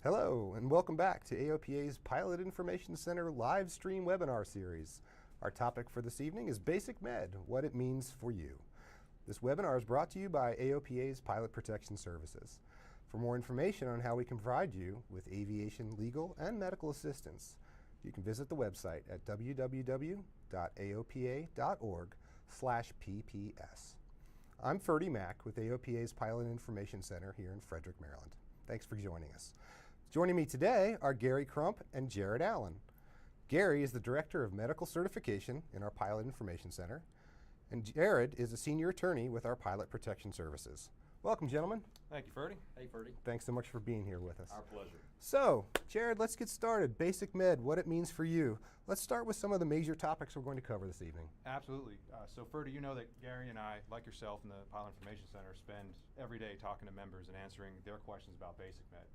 Hello, and welcome back to AOPA's Pilot Information Center live stream webinar series. Our topic for this evening is BasicMed, what it means for you. This webinar is brought to you by AOPA's Pilot Protection Services. For more information on how we can provide you with aviation, legal, and medical assistance, you can visit the website at www.aopa.org/pps. I'm Ferdi Mack with AOPA's Pilot Information Center here in Frederick, Maryland. Thanks for joining us. Joining me today are Gary Crump and Jared Allen. Gary is the Director of Medical Certification in our Pilot Information Center, and Jared is a Senior Attorney with our Pilot Protection Services. Welcome, gentlemen. Thank you, Ferdi. Hey, Ferdi. Thanks so much for being here with us. Our pleasure. So, Jared, let's get started. BasicMed, what it means for you. Let's start with some of the major topics we're going to cover this evening. Absolutely. So, Ferdi, you know that Gary and I, like yourself in the Pilot Information Center, spend every day talking to members and answering their questions about BasicMed.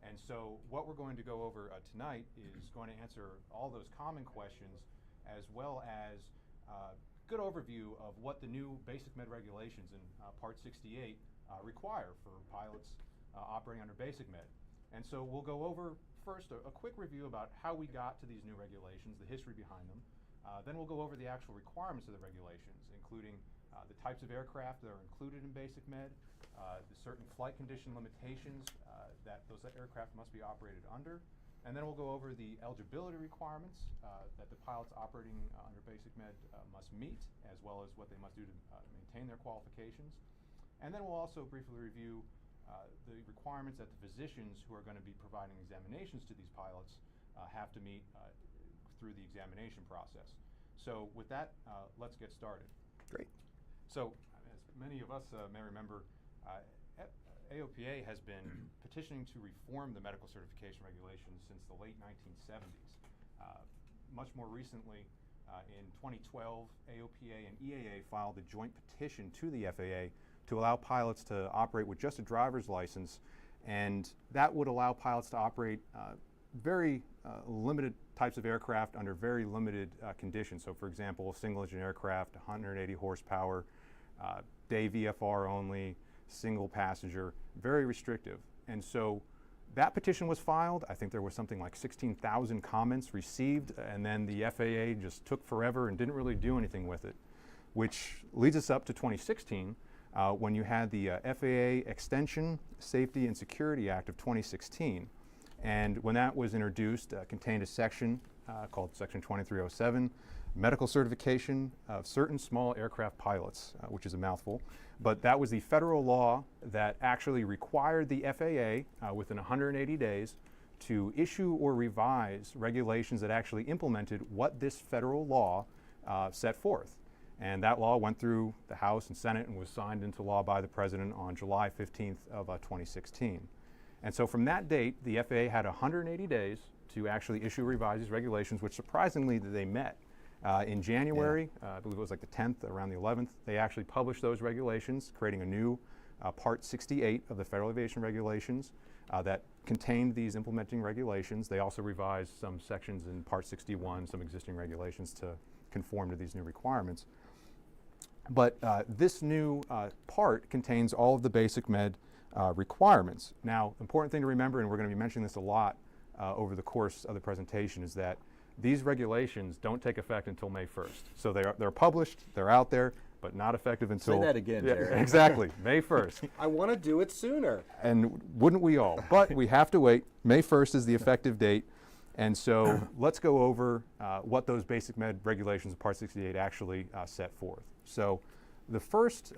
And so what we're going to go over tonight is going to answer all those common questions, as well as a good overview of what the new BasicMed regulations in Part 68 require for pilots operating under BasicMed. And so we'll go over first a quick review about how we got to these new regulations, the history behind them. Then we'll go over the actual requirements of the regulations, including the types of aircraft that are included in BasicMed, the certain flight condition limitations that those aircraft must be operated under, and then we'll go over the eligibility requirements that the pilots operating under BasicMed must meet, as well as what they must do to maintain their qualifications. And then we'll also briefly review the requirements that the physicians who are going to be providing examinations to these pilots have to meet through the examination process. So with that, let's get started. Great. So, as many of us may remember, AOPA has been petitioning to reform the medical certification regulations since the late 1970s. Much more recently, in 2012, AOPA and EAA filed a joint petition to the FAA to allow pilots to operate with just a driver's license, and that would allow pilots to operate very limited types of aircraft under very limited conditions. So for example, a single engine aircraft, 180 horsepower, day VFR only, single passenger, very restrictive. And so that petition was filed. I think there was something like 16,000 comments received, and then the FAA just took forever and didn't really do anything with it, which leads us up to 2016 when you had the FAA Extension, Safety and Security Act of 2016. And when that was introduced, contained a section called Section 2307, medical certification of certain small aircraft pilots, which is a mouthful. But that was the federal law that actually required the FAA within 180 days to issue or revise regulations that actually implemented what this federal law set forth. And that law went through the House and Senate and was signed into law by the President on July 15th of 2016. And so from that date, the FAA had 180 days to actually issue or revise these regulations, which surprisingly they met. In January, I believe it was like the 10th, around the 11th, they actually published those regulations, creating a new Part 68 of the Federal Aviation Regulations that contained these implementing regulations. They also revised some sections in Part 61, some existing regulations to conform to these new requirements. But this new part contains all of the BasicMed requirements. Now, important thing to remember, and we're going to be mentioning this a lot over the course of the presentation, is that these regulations don't take effect until May 1st. So they're published, they're out there, but not effective until... Say that again, Jared. Exactly, May 1st. I want to do it sooner. And wouldn't we all? But we have to wait. May 1st is the effective date. And so let's go over what those BasicMed regulations of Part 68 actually set forth. So the first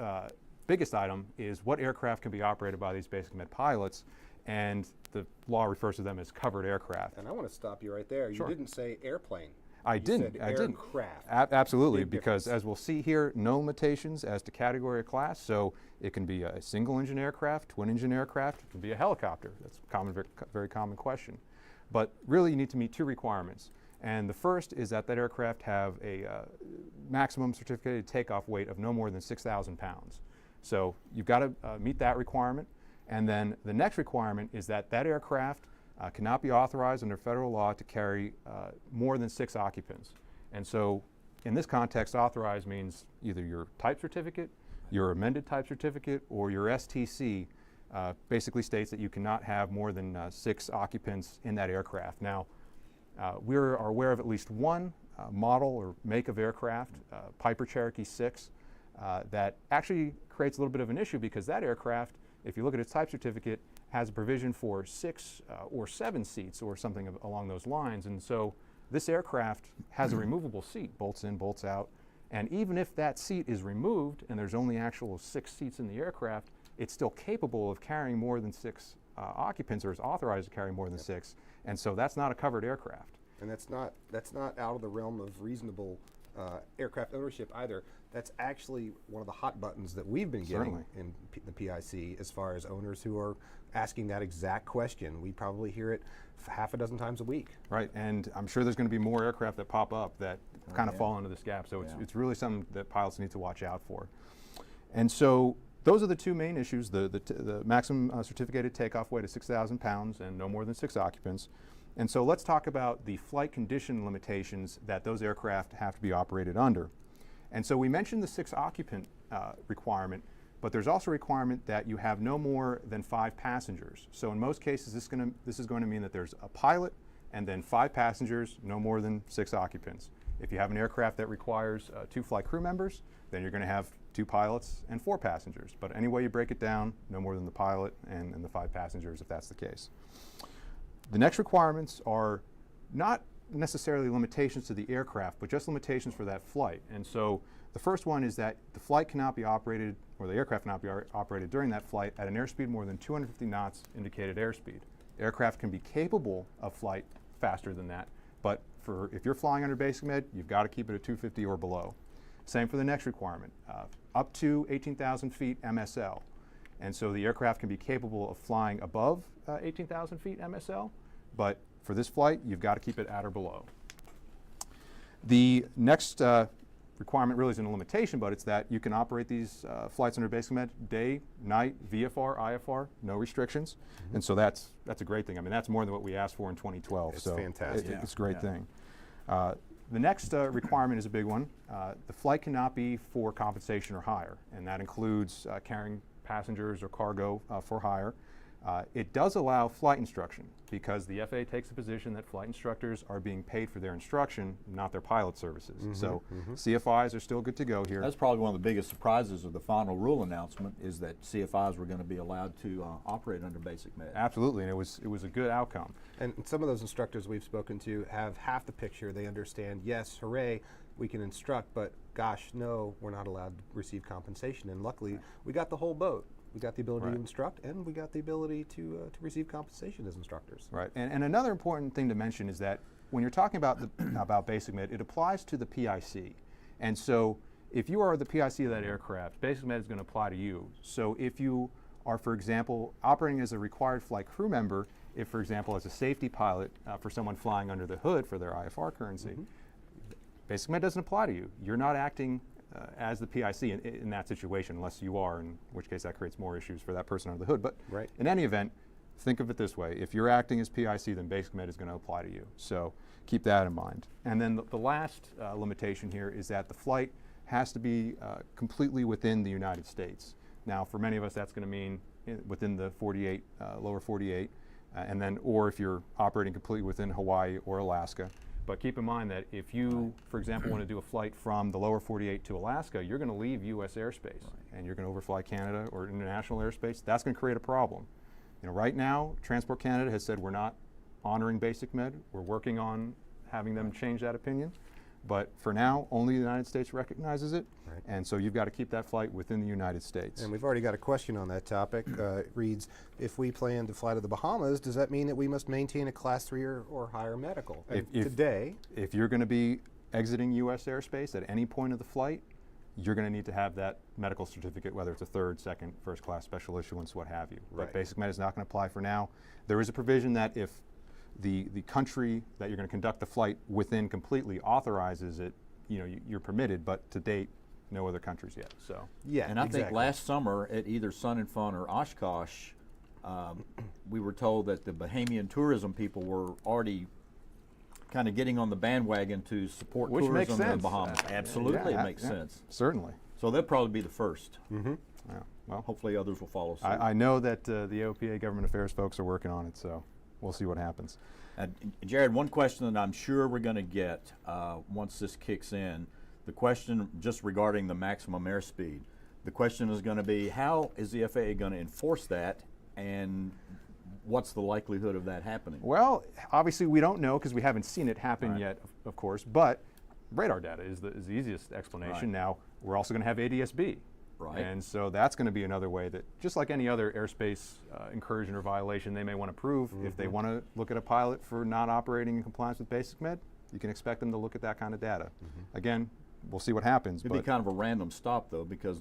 biggest item is what aircraft can be operated by these BasicMed pilots, and the law refers to them as covered aircraft. And I want to stop you right there. Sure. You didn't say airplane. I You didn't. said I didn't. aircraft. Absolutely, Big because difference. as we'll see here, no limitations as to category or class. So it can be a single engine aircraft, twin engine aircraft, it can be a helicopter. That's a common, very common question. But really you need to meet two requirements. And the first is that that aircraft have a maximum certificated takeoff weight of no more than 6,000 pounds. So you've got to meet that requirement. And then the next requirement is that that aircraft cannot be authorized under federal law to carry more than 6 occupants. And so in this context, authorized means either your type certificate, your amended type certificate, or your STC basically states that you cannot have more than 6 occupants in that aircraft. Now, we are aware of at least one model or make of aircraft, Piper Cherokee 6, that actually creates a little bit of an issue because that aircraft, if you look at its type certificate, has a provision for 6 or 7 seats or something along those lines. And so this aircraft has a removable seat, bolts in, bolts out. And even if that seat is removed and there's only actual 6 seats in the aircraft, it's still capable of carrying more than 6 occupants, or is authorized to carry more than 6. And so that's not a covered aircraft. And that's not out of the realm of reasonable aircraft ownership either. That's actually one of the hot buttons that we've been getting in the PIC as far as owners who are asking that exact question. We probably hear it half a dozen times a week. Right, and I'm sure there's going to be more aircraft that pop up that kind of fall into this gap. So it's really something that pilots need to watch out for. And so those are the 2 main issues, the maximum certificated takeoff weight of 6,000 pounds and no more than 6 occupants. And so let's talk about the flight condition limitations that those aircraft have to be operated under. And so we mentioned the 6 occupant requirement, but there's also a requirement that you have no more than 5 passengers. So in most cases, this is going to mean that there's a pilot and then 5 passengers, no more than 6 occupants. If you have an aircraft that requires 2 flight crew members, then you're going to have 2 pilots and 4 passengers. But any way you break it down, no more than the pilot and the 5 passengers if that's the case. The next requirements are not necessarily limitations to the aircraft, but just limitations for that flight. And so the first one is that the flight cannot be operated, or the aircraft cannot be operated during that flight at an airspeed more than 250 knots indicated airspeed. Aircraft can be capable of flight faster than that, but if you're flying under BasicMed, you've got to keep it at 250 or below. Same for the next requirement, up to 18,000 feet MSL. And so the aircraft can be capable of flying above 18,000 feet MSL, but for this flight, you've got to keep it at or below. The next requirement really isn't a limitation, but it's that you can operate these flights under BasicMed day, night, VFR, IFR, no restrictions. And so that's a great thing. I mean, that's more than what we asked for in 2012. It's so fantastic. It's a great thing. The next requirement is a big one. The flight cannot be for compensation or hire, and that includes carrying passengers or cargo for hire. It does allow flight instruction because the FAA takes the position that flight instructors are being paid for their instruction, not their pilot services. So CFIs are still good to go here. That's probably one of the biggest surprises of the final rule announcement is that CFIs were going to be allowed to operate under BasicMed. Absolutely, and it was a good outcome. And some of those instructors we've spoken to have half the picture. They understand, yes, hooray, we can instruct, but gosh, no, we're not allowed to receive compensation. And luckily, we got the whole boat. We got the ability to instruct, and we got the ability to receive compensation as instructors. Right, and another important thing to mention is that when you're talking about about BasicMed, it applies to the PIC. And so if you are the PIC of that aircraft, BasicMed is going to apply to you. So if you are, for example, operating as a required flight crew member, if, for example, as a safety pilot for someone flying under the hood for their IFR currency, BasicMed doesn't apply to you. You're not acting as the PIC in that situation, unless you are, in which case that creates more issues for that person under the hood. But in any event, think of it this way. If you're acting as PIC, then BasicMed is going to apply to you. So keep that in mind. And then the last limitation here is that the flight has to be completely within the United States. Now, for many of us, that's going to mean within the lower 48, and then, or if you're operating completely within Hawaii or Alaska. But keep in mind that if you, for example, want to do a flight from the lower 48 to Alaska, you're going to leave U.S. airspace, and you're going to overfly Canada or international airspace. That's going to create a problem. You know, right now, Transport Canada has said we're not honoring BasicMed. We're working on having them change that opinion. But for now, only the United States recognizes it, and so you've got to keep that flight within the United States. And we've already got a question on that topic. It reads, if we plan to fly to the Bahamas, does that mean that we must maintain a Class 3 or higher medical? If you're going to be exiting U.S. airspace at any point of the flight, you're going to need to have that medical certificate, whether it's a third, second, first class, special issuance, what have you. But BasicMed is not going to apply for now. There is a provision that if the country that you're going to conduct the flight within completely authorizes it, you know, you're permitted, but to date, no other countries yet. So and I think last summer at either Sun and Fun or Oshkosh, we were told that the Bahamian tourism people were already kind of getting on the bandwagon to support tourism in the Bahamas. Absolutely, it makes sense. Certainly. So they'll probably be the first. Yeah. well, hopefully others will follow suit. I know that the AOPA government affairs folks are working on it, so we'll see what happens. Jared, one question that I'm sure we're going to get once this kicks in, the question just regarding the maximum airspeed. The question is going to be, how is the FAA going to enforce that, and what's the likelihood of that happening? Well, obviously we don't know because we haven't seen it happen yet, of course, but radar data is the easiest explanation. Now, we're also going to have ADS-B. Right. And so that's going to be another way that, just like any other airspace incursion or violation they may want to prove, if they want to look at a pilot for not operating in compliance with BasicMed, you can expect them to look at that kind of data. Again, we'll see what happens. It'd be kind of a random stop, though, because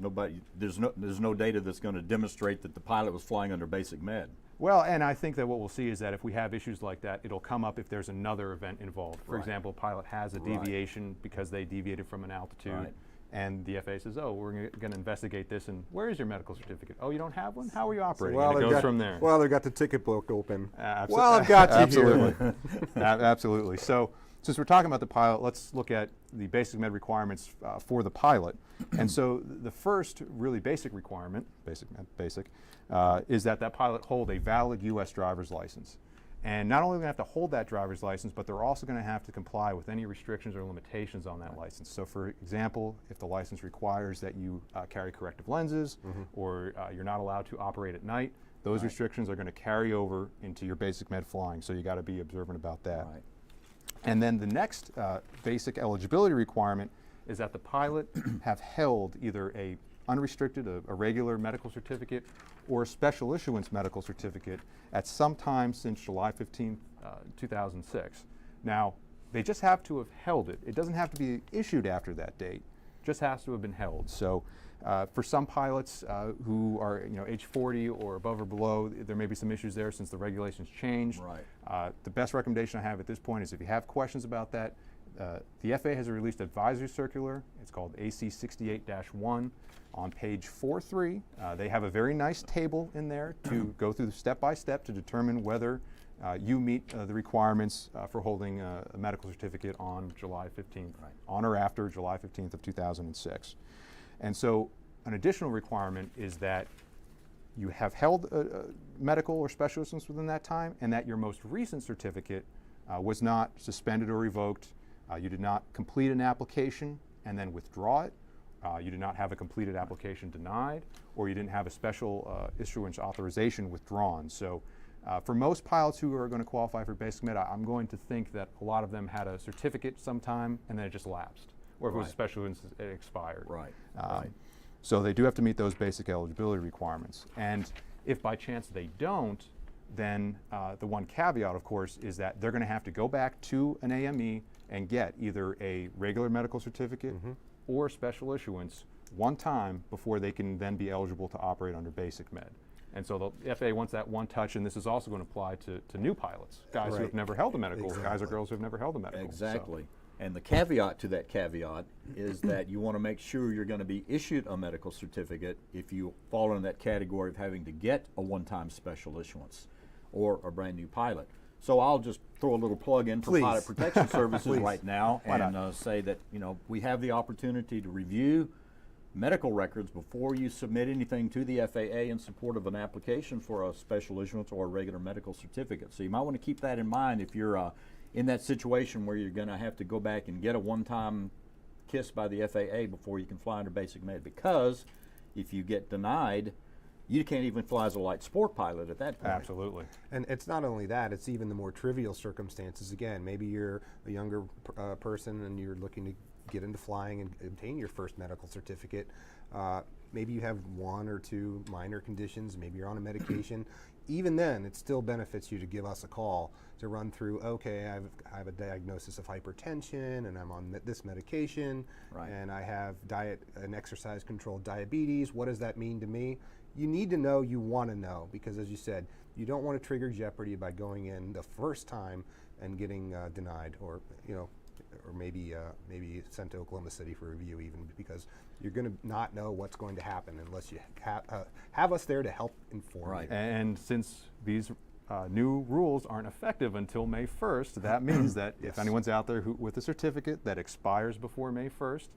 there's no data that's going to demonstrate that the pilot was flying under BasicMed. Well, and I think that what we'll see is that if we have issues like that, it'll come up if there's another event involved. For example, a pilot has a deviation because they deviated from an altitude. And the FAA says, oh, we're going to investigate this, and where is your medical certificate? Oh, you don't have one? How are you operating? And it goes from there. Well, they've got the ticket book open. Well, I've got you absolutely. Absolutely. So, since we're talking about the pilot, let's look at the BasicMed requirements for the pilot. And so, the first really basic requirement, basic, is that pilot hold a valid U.S. driver's license. And not only are they going to have to hold that driver's license, but they're also going to have to comply with any restrictions or limitations on that license. So for example, if the license requires that you carry corrective lenses, or you're not allowed to operate at night, those restrictions are going to carry over into your BasicMed flying, so you got to be observant about that. And then the next basic eligibility requirement is that the pilot have held either a unrestricted, a regular medical certificate, or a special issuance medical certificate at some time since July 15, 2006. Now, they just have to have held it. It doesn't have to be issued after that date. It just has to have been held. So for some pilots who are age 40 or above or below, there may be some issues there since the regulations changed. The best recommendation I have at this point is if you have questions about that, the FAA has released an advisory circular. It's called AC 68-1. On page 4.3, they have a very nice table in there to go through step by step to determine whether you meet the requirements for holding a medical certificate on July 15th, on or after July 15th of 2006. And so an additional requirement is that you have held a medical or special license within that time, and that your most recent certificate was not suspended or revoked. You did not complete an application and then withdraw it. You did not have a completed application denied, or you didn't have a special issuance authorization withdrawn. So for most pilots who are going to qualify for BasicMed, I'm going to think that a lot of them had a certificate sometime and then it just lapsed, or if it was a special issuance, it expired. So they do have to meet those basic eligibility requirements. And if by chance they don't, then the one caveat, of course, is that they're going to have to go back to an AME and get either a regular medical certificate or special issuance one time before they can then be eligible to operate under BasicMed. And so the FAA wants that one touch, and this is also going to apply to new pilots, guys who have never held a medical, guys or girls who have never held a medical. Exactly. And the caveat to that caveat is that you want to make sure you're going to be issued a medical certificate if you fall in that category of having to get a one-time special issuance or a brand new pilot. So I'll just throw a little plug in for Pilot Protection Services right now and say that we have the opportunity to review medical records before you submit anything to the FAA in support of an application for a special issuance or a regular medical certificate. So you might want to keep that in mind if you're in that situation where you're going to have to go back and get a one-time kiss by the FAA before you can fly under BasicMed, because if you get denied, you can't even fly as a light sport pilot at that point. Absolutely. And it's not only that, it's even the more trivial circumstances. Again, maybe you're a younger person and you're looking to get into flying and obtain your first medical certificate. Maybe you have one or two minor conditions, maybe you're on a medication. Even then, it still benefits you to give us a call to run through, okay, I have a diagnosis of hypertension and I'm on this medication, and I have diet and exercise controlled diabetes. What does that mean to me? You need to know, you want to know, because as you said, you don't want to trigger jeopardy by going in the first time and getting denied, or or maybe sent to Oklahoma City for review, even, because you're going to not know what's going to happen unless you have us there to help inform you. And since these new rules aren't effective until May 1st, that means that if anyone's out there with a certificate that expires before May 1st,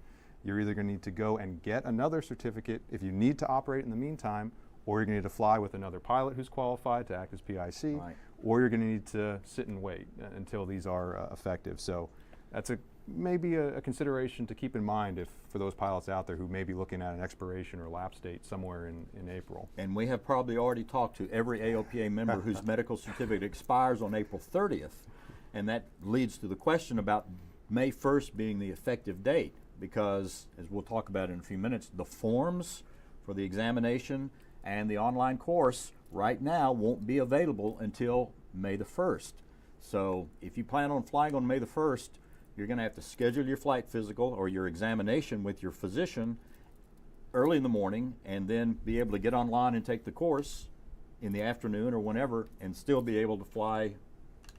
you're either going to need to go and get another certificate if you need to operate in the meantime, or you're going to need to fly with another pilot who's qualified to act as PIC, Right. or you're going to need to sit and wait until these are effective. So that's maybe a consideration to keep in mind for those pilots out there who may be looking at an expiration or lapse date somewhere in April. And we have probably already talked to every AOPA member whose medical certificate expires on April 30th. And that leads to the question about May 1st being the effective date, because, as we'll talk about in a few minutes, the forms for the examination and the online course right now won't be available until May the 1st. So if you plan on flying on May the 1st, you're going to have to schedule your flight physical or your examination with your physician early in the morning, and then be able to get online and take the course in the afternoon or whenever, and still be able to fly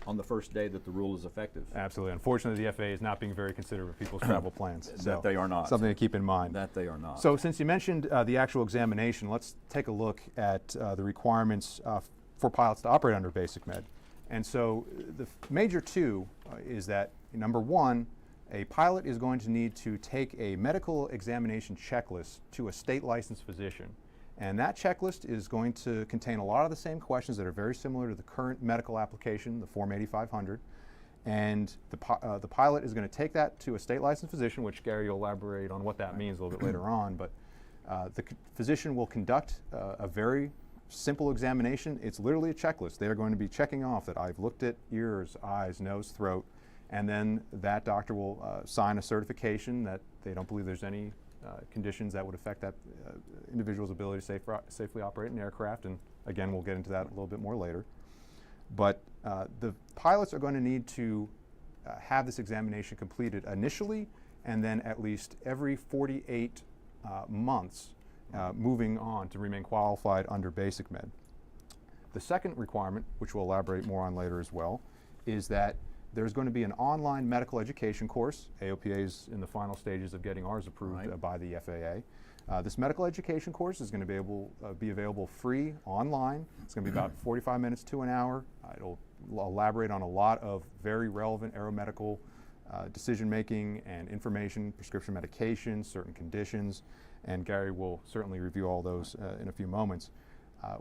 on the first day that the rule is effective. Absolutely. Unfortunately, the FAA is not being very considerate of people's travel plans. That they are not. Something to keep in mind. That they are not. So since you mentioned the actual examination, let's take a look at the requirements for pilots to operate under BasicMed. And so the major two is that, number one, a pilot is going to need to take a medical examination checklist to a state licensed physician. And that checklist is going to contain a lot of the same questions that are very similar to the current medical application, the Form 8500. And the pilot is going to take that to a state licensed physician, which Gary will elaborate on what that means a little bit later on. But the physician will conduct a very simple examination. It's literally a checklist. They are going to be checking off that I've looked at ears, eyes, nose, throat, and then that doctor will sign a certification that they don't believe there's any conditions that would affect that individual's ability to safely operate an aircraft. And again, we'll get into that a little bit more later. But the pilots are going to need to have this examination completed initially, and then at least every 48 months moving on to remain qualified under BasicMed. The second requirement, which we'll elaborate more on later as well, is that there's going to be an online medical education course. AOPA is in the final stages of getting ours approved by the FAA. This medical education course is going to be available free online. It's going to be about 45 minutes to an hour. It'll elaborate on a lot of very relevant aeromedical decision making and information, prescription medications, certain conditions, and Gary will certainly review all those in a few moments.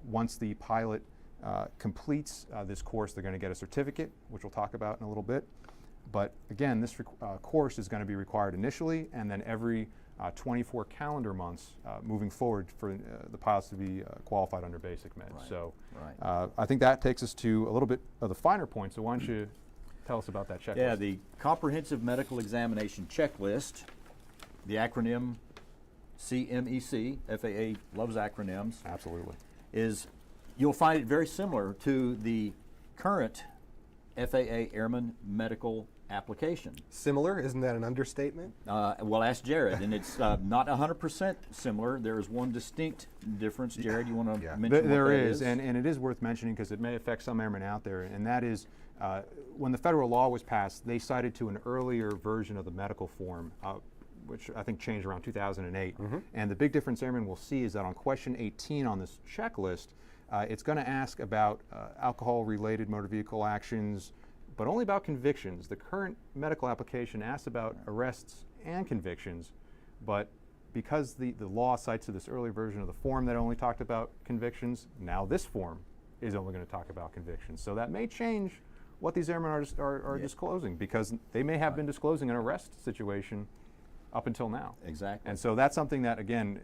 Once the pilot completes this course, they're going to get a certificate, which we'll talk about in a little bit. But again, this course is going to be required initially, and then every 24 calendar months moving forward for the pilots to be qualified under BasicMed. Right. So Right. I think that takes us to a little bit of the finer points. So why don't you tell us about that checklist? Yeah, the Comprehensive Medical Examination Checklist, the acronym CMEC, FAA loves acronyms, Absolutely. is, you'll find it very similar to the current FAA Airman Medical Application. Similar? Isn't that an understatement? Well, ask Jared, and it's not 100% similar. There is one distinct difference. Jared, you want to mention what There that is, and it is worth mentioning because it may affect some airmen out there, and that is when the federal law was passed, they cited to an earlier version of the medical form, which I think changed around 2008. And the big difference airmen will see is that on question 18 on this checklist, it's going to ask about alcohol-related motor vehicle actions, but only about convictions. The current medical application asks about arrests and convictions, but because the law cites to this earlier version of the form that only talked about convictions, now this form is only going to talk about convictions. So that may change what these airmen are disclosing, because they may have been disclosing an arrest situation up until now. Exactly. And so that's something that, again,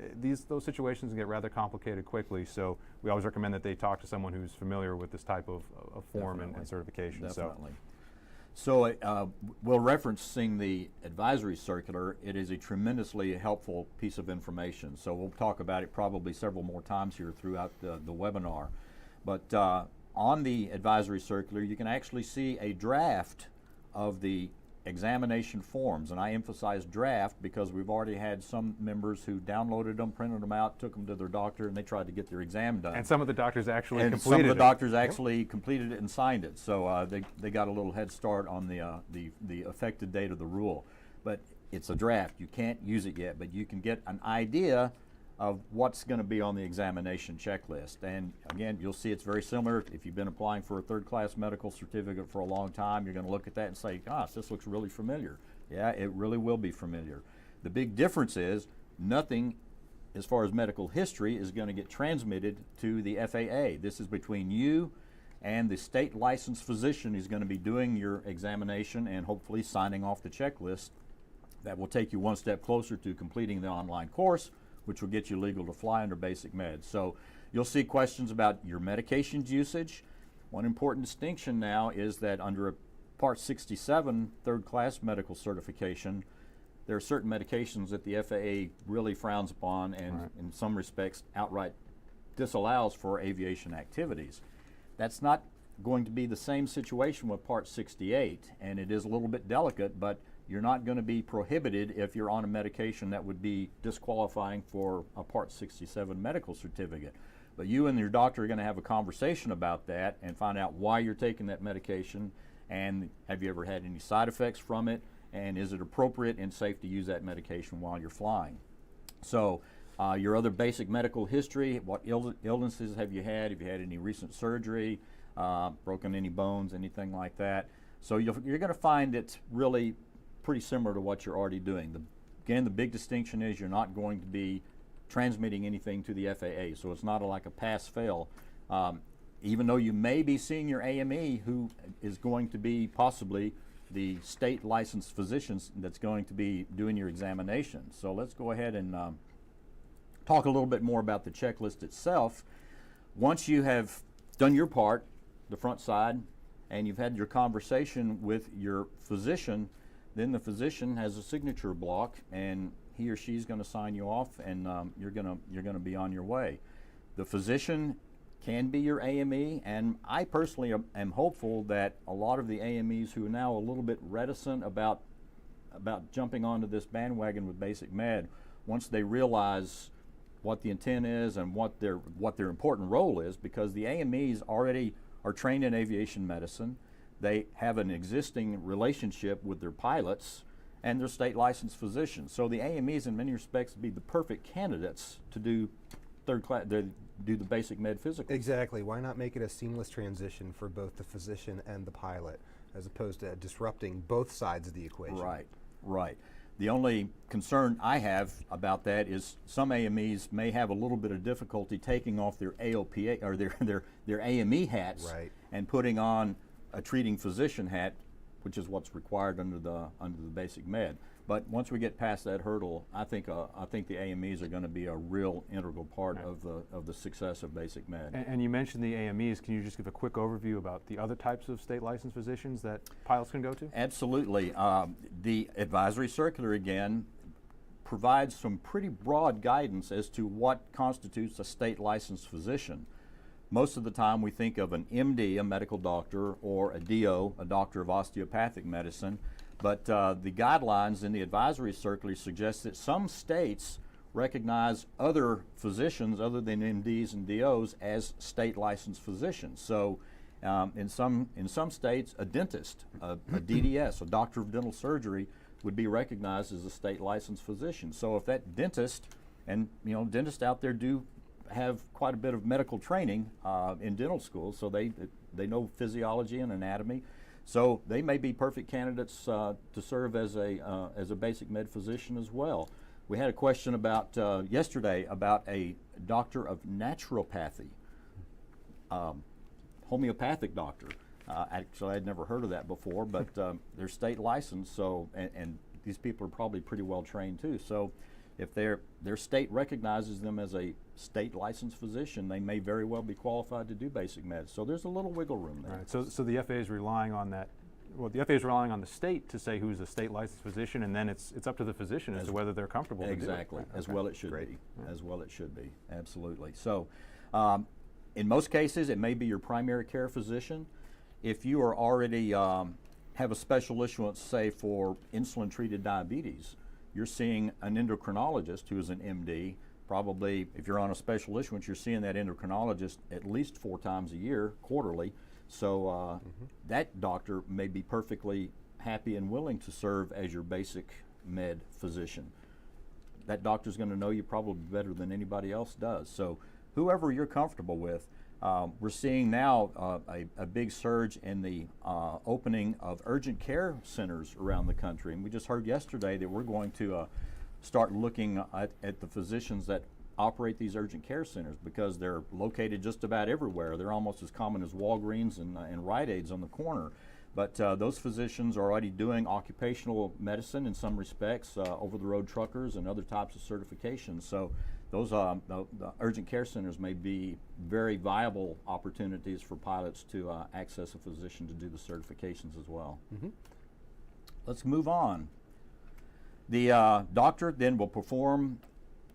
those situations can get rather complicated quickly, so we always recommend that they talk to someone who's familiar with this type of form and certification. Definitely. So we'll referencing the advisory circular. It is a tremendously helpful piece of information. So we'll talk about it probably several more times here throughout the webinar. But on the advisory circular, you can actually see a draft of the examination forms, and I emphasize draft because we've already had some members who downloaded them, printed them out, took them to their doctor, and they tried to get their exam done. And some of the doctors actually completed it. And some of the doctors actually completed it and signed it, so they got a little head start on the effective date of the rule. But it's a draft. You can't use it yet, but you can get an idea of what's going to be on the examination checklist. And again, you'll see it's very similar. If you've been applying for a third-class medical certificate for a long time, you're going to look at that and say, gosh, this looks really familiar. Yeah, it really will be familiar. The big difference is nothing as far as medical history is going to get transmitted to the FAA. This is between you and the state licensed physician who's going to be doing your examination and hopefully signing off the checklist that will take you one step closer to completing the online course, which will get you legal to fly under Basic Med. So you'll see questions about your medications usage. One important distinction now is that under a Part 67 third class medical certification, there are certain medications that the FAA really frowns upon and in some respects outright disallows for aviation activities. That's not going to be the same situation with Part 68, and it is a little bit delicate, but you're not going to be prohibited if you're on a medication that would be disqualifying for a Part 67 medical certificate. But you and your doctor are going to have a conversation about that and find out why you're taking that medication, and have you ever had any side effects from it, and is it appropriate and safe to use that medication while you're flying. So your other basic medical history, what illnesses have you had? Have you had any recent surgery, broken any bones, anything like that? So you're going to find it's really pretty similar to what you're already doing. Again, the big distinction is you're not going to be transmitting anything to the FAA, so it's not like a pass-fail. Even though you may be seeing your AME, who is going to be possibly the state licensed physicians that's going to be doing your examination. So let's go ahead and talk a little bit more about the checklist itself. Once you have done your part, the front side, and you've had your conversation with your physician, then the physician has a signature block, and he or she's going to sign you off, and you're going to be on your way. The physician can be your AME, and I personally am hopeful that a lot of the AMEs who are now a little bit reticent about jumping onto this bandwagon with Basic Med, once they realize what the intent is and what their important role is, because the AMEs already are trained in aviation medicine, they have an existing relationship with their pilots and their state licensed physicians. So the AMEs in many respects would be the perfect candidates to do do the Basic Med physical. Exactly. Why not make it a seamless transition for both the physician and the pilot, as opposed to disrupting both sides of the equation? Right, right. The only concern I have about that is some AMEs may have a little bit of difficulty taking off their AOPA or their AME hats and putting on a treating physician hat, which is what's required under the Basic Med. But once we get past that hurdle, I think the AMEs are going to be a real integral part of the success of Basic Med. And you mentioned the AMEs. Can you just give a quick overview about the other types of state licensed physicians that pilots can go to? Absolutely. The advisory circular again provides some pretty broad guidance as to what constitutes a state licensed physician. Most of the time we think of an MD, a medical doctor, or a DO, a doctor of osteopathic medicine. But the guidelines in the advisory circular suggest that some states recognize other physicians other than MDs and DOs as state licensed physicians. So in some states, a dentist, a DDS, a doctor of dental surgery, would be recognized as a state licensed physician. So if that dentist, and dentists out there do have quite a bit of medical training in dental school, so they know physiology and anatomy. So they may be perfect candidates to serve as a Basic Med physician as well. We had a question about yesterday about a doctor of naturopathy, homeopathic doctor. Actually, I'd never heard of that before, but they're state licensed, so and these people are probably pretty well trained too. So if their state recognizes them as a state licensed physician, they may very well be qualified to do Basic Med. So there's a little wiggle room there. Right. So the FAA is relying on that. Well, the FAA is relying on the state to say who's a state licensed physician, and then it's up to the physician as to whether they're comfortable. Exactly. To do it. As well it should Great. be. As well it should be. Absolutely. So, in most cases, it may be your primary care physician. If you are already have a special issuance, say for insulin-treated diabetes, you're seeing an endocrinologist who is an MD. Probably, if you're on a special issuance, you're seeing that endocrinologist at least 4 times a year, quarterly. So that doctor may be perfectly happy and willing to serve as your Basic Med physician. That doctor's going to know you probably better than anybody else does. So whoever you're comfortable with, we're seeing now a big surge in the opening of urgent care centers around the country. And we just heard yesterday that we're going to start looking at the physicians that operate these urgent care centers, because they're located just about everywhere. They're almost as common as Walgreens and Rite Aids on the corner. But those physicians are already doing occupational medicine in some respects, over-the-road truckers and other types of certifications. So those the urgent care centers may be very viable opportunities for pilots to access a physician to do the certifications as well. Mm-hmm. Let's move on. The doctor then will perform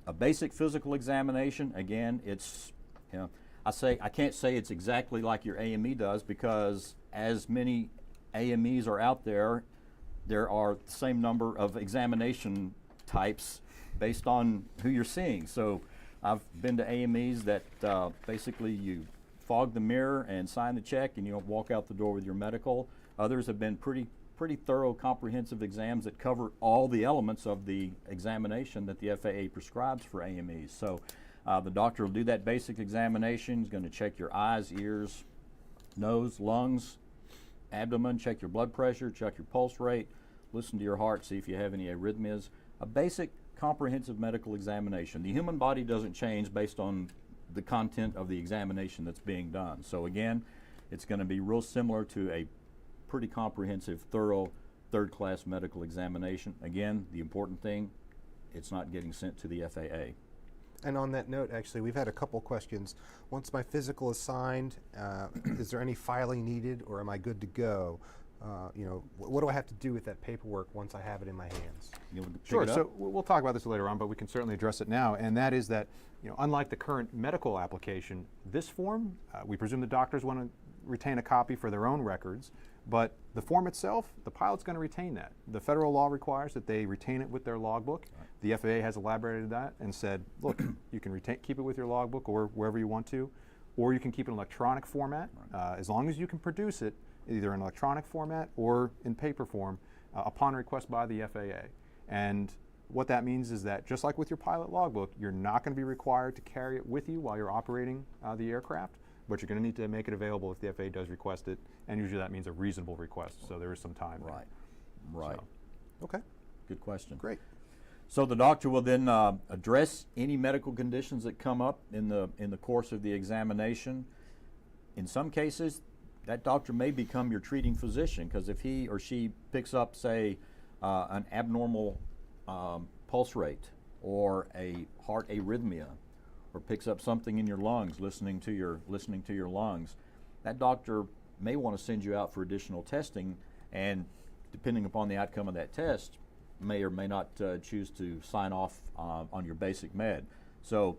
a basic physical examination. Again, it's, I can't say it's exactly like your AME does, because as many AMEs are out there, there are the same number of examination types based on who you're seeing. So I've been to AMEs that basically you fog the mirror and sign the check and you walk out the door with your medical. Others have been pretty thorough, comprehensive exams that cover all the elements of the examination that the FAA prescribes for AMEs. So the doctor will do that basic examination. He's going to check your eyes, ears, nose, lungs, abdomen, check your blood pressure, check your pulse rate, listen to your heart, see if you have any arrhythmias. A basic comprehensive medical examination. The human body doesn't change based on the content of the examination that's being done. So again, it's going to be real similar to a pretty comprehensive, thorough, third-class medical examination. Again, the important thing, it's not getting sent to the FAA. And on that note, actually, we've had a couple questions. Once my physical is signed, is there any filing needed, or am I good to go? What do I have to do with that paperwork once I have it in my hands? Sure. So we'll talk about this later on, but we can certainly address it now. And that is that, unlike the current medical application, this form, we presume the doctors want to retain a copy for their own records. But the form itself, the pilot's going to retain that. The federal law requires that they retain it with their logbook. Right. The FAA has elaborated that and said, look, you can keep it with your logbook or wherever you want to, or you can keep it in electronic format, as long as you can produce it either in electronic format or in paper form upon request by the FAA. And what that means is that just like with your pilot logbook, you're not going to be required to carry it with you while you're operating the aircraft, but you're going to need to make it available if the FAA does request it, and usually that means a reasonable request, so there is some time there. Right. So. Okay. Good question. Great. So the doctor will then address any medical conditions that come up in the course of the examination. In some cases, that doctor may become your treating physician, because if he or she picks up, say, an abnormal pulse rate or a heart arrhythmia, or picks up something in your lungs, listening to your lungs, that doctor may want to send you out for additional testing, and depending upon the outcome of that test, may or may not choose to sign off on your basic med. So,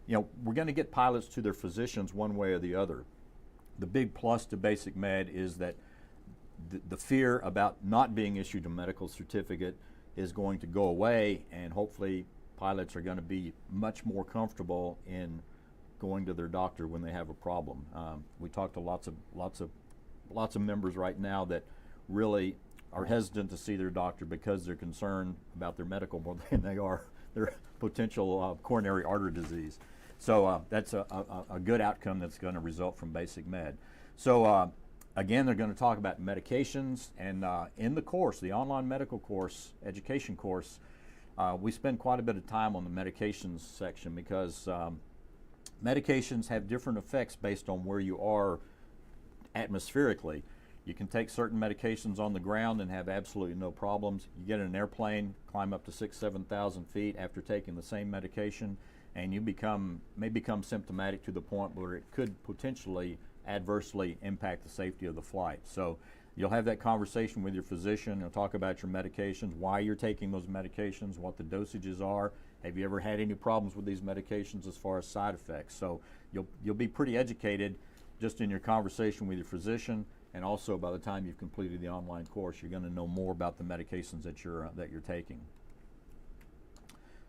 we're going to get pilots to their physicians one way or the other. The big plus to basic med is that the fear about not being issued a medical certificate is going to go away, and hopefully pilots are going to be much more comfortable in going to their doctor when they have a problem. We talk to lots of members right now that really are hesitant to see their doctor because they're concerned about their medical more than they are their potential coronary artery disease. So that's a good outcome that's going to result from basic med. So again, they're going to talk about medications, and in the course, the online medical course, education course, we spend quite a bit of time on the medications section, because medications have different effects based on where you are atmospherically. You can take certain medications on the ground and have absolutely no problems. You get in an airplane, climb up to 6,000 to 7,000 feet after taking the same medication, and you may become symptomatic to the point where it could potentially adversely impact the safety of the flight. So you'll have that conversation with your physician. You'll talk about your medications, why you're taking those medications, what the dosages are. Have you ever had any problems with these medications as far as side effects? So you'll be pretty educated just in your conversation with your physician, and also by the time you've completed the online course, you're going to know more about the medications that you're taking.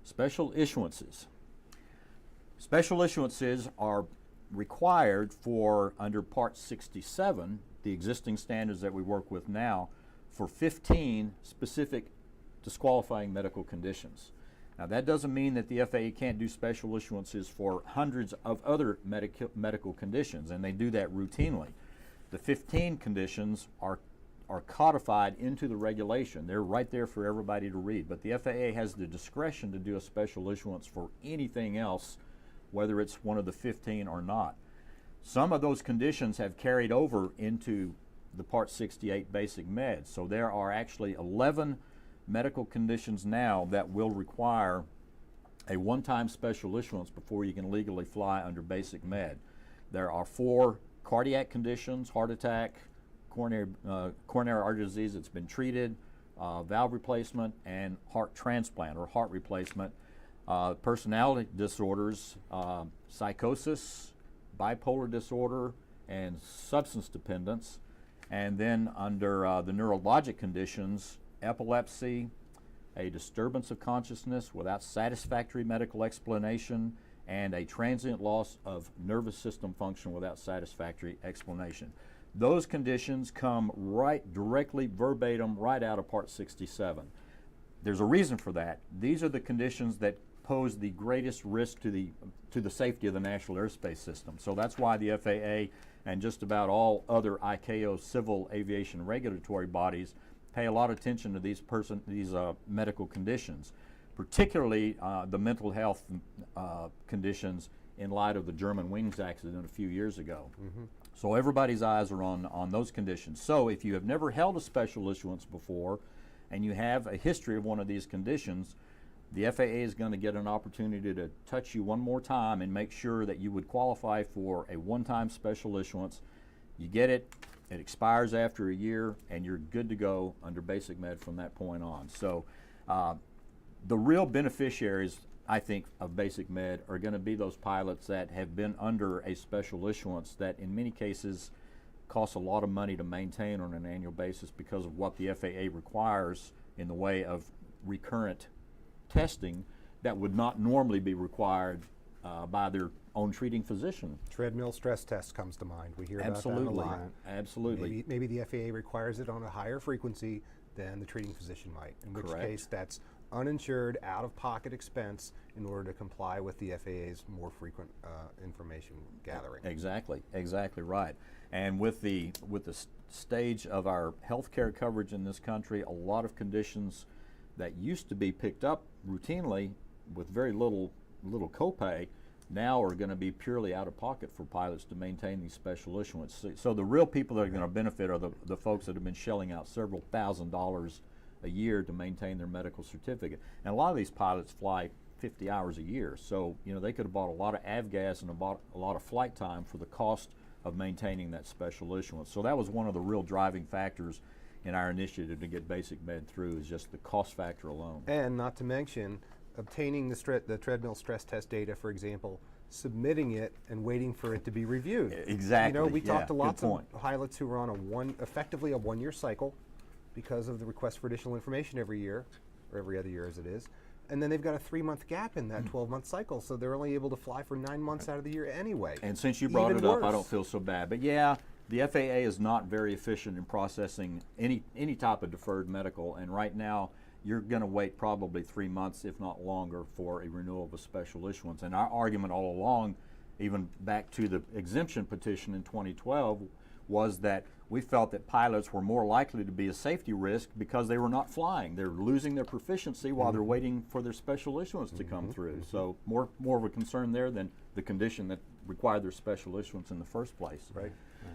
Special issuances. Special issuances are required for, under Part 67, the existing standards that we work with now, for 15 specific disqualifying medical conditions. Now, that doesn't mean that the FAA can't do special issuances for hundreds of other medical conditions, and they do that routinely. The 15 conditions are are codified into the regulation. They're right there for everybody to read. But the FAA has the discretion to do a special issuance for anything else, whether it's one of the 15 or not. Some of those conditions have carried over into the Part 68 Basic Med. So there are actually 11 medical conditions now that will require a one-time special issuance before you can legally fly under Basic Med. There are 4 cardiac conditions: heart attack, coronary artery disease that's been treated, valve replacement, and heart transplant or heart replacement. Personality disorders, psychosis, bipolar disorder, and substance dependence. And then under the neurologic conditions, epilepsy, a disturbance of consciousness without satisfactory medical explanation, and a transient loss of nervous system function without satisfactory explanation. Those conditions come directly verbatim right out of Part 67. There's a reason for that. These are the conditions that pose the greatest risk to the safety of the national airspace system. So that's why the FAA and just about all other ICAO civil aviation regulatory bodies pay a lot of attention to these medical conditions, particularly the mental health conditions in light of the Germanwings accident a few years ago. Mm-hmm. So everybody's eyes are on those conditions. So if you have never held a special issuance before and you have a history of one of these conditions, the FAA is going to get an opportunity to touch you one more time and make sure that you would qualify for a one-time special issuance. You get it, it expires after a year, and you're good to go under Basic Med from that point on. So the real beneficiaries, I think, of Basic Med are going to be those pilots that have been under a special issuance that in many cases costs a lot of money to maintain on an annual basis because of what the FAA requires in the way of recurrent testing that would not normally be required by their own treating physician. Treadmill stress test comes to mind. We hear about that a lot. Absolutely. Maybe the FAA requires it on a higher frequency than the treating physician might, in which case that's uninsured, out-of-pocket expense in order to comply with the FAA's more frequent information gathering. Exactly right. And with the stage of our healthcare coverage in this country, a lot of conditions that used to be picked up routinely with very little copay now are going to be purely out of pocket for pilots to maintain these special issuance. So the real people that are going to benefit are the folks that have been shelling out several $1,000s a year to maintain their medical certificate. And a lot of these pilots fly 50 hours a year, so they could have bought a lot of avgas and bought a lot of flight time for the cost of maintaining that special issuance. So that was one of the real driving factors in our initiative to get Basic Med through, is just the cost factor alone. And not to mention obtaining the treadmill stress test data, for example, submitting it and waiting for it to be reviewed. Exactly. We talked to lots of pilots who were on effectively a one-year cycle because of the request for additional information every year, or every other year as it is, and then they've got a 3-month gap in that 12-month cycle, so they're only able to fly for 9 months out of the year anyway. And since you brought it up, I don't feel so bad. But yeah, the FAA is not very efficient in processing any type of deferred medical, and right now you're going to wait probably 3 months, if not longer, for a renewal of a special issuance. And our argument all along, even back to the exemption petition in 2012, was that we felt that pilots were more likely to be a safety risk because they were not flying. They're losing their proficiency while they're waiting for their special issuance to come through. So more of a concern there than the condition that required their special issuance in the first place. Right.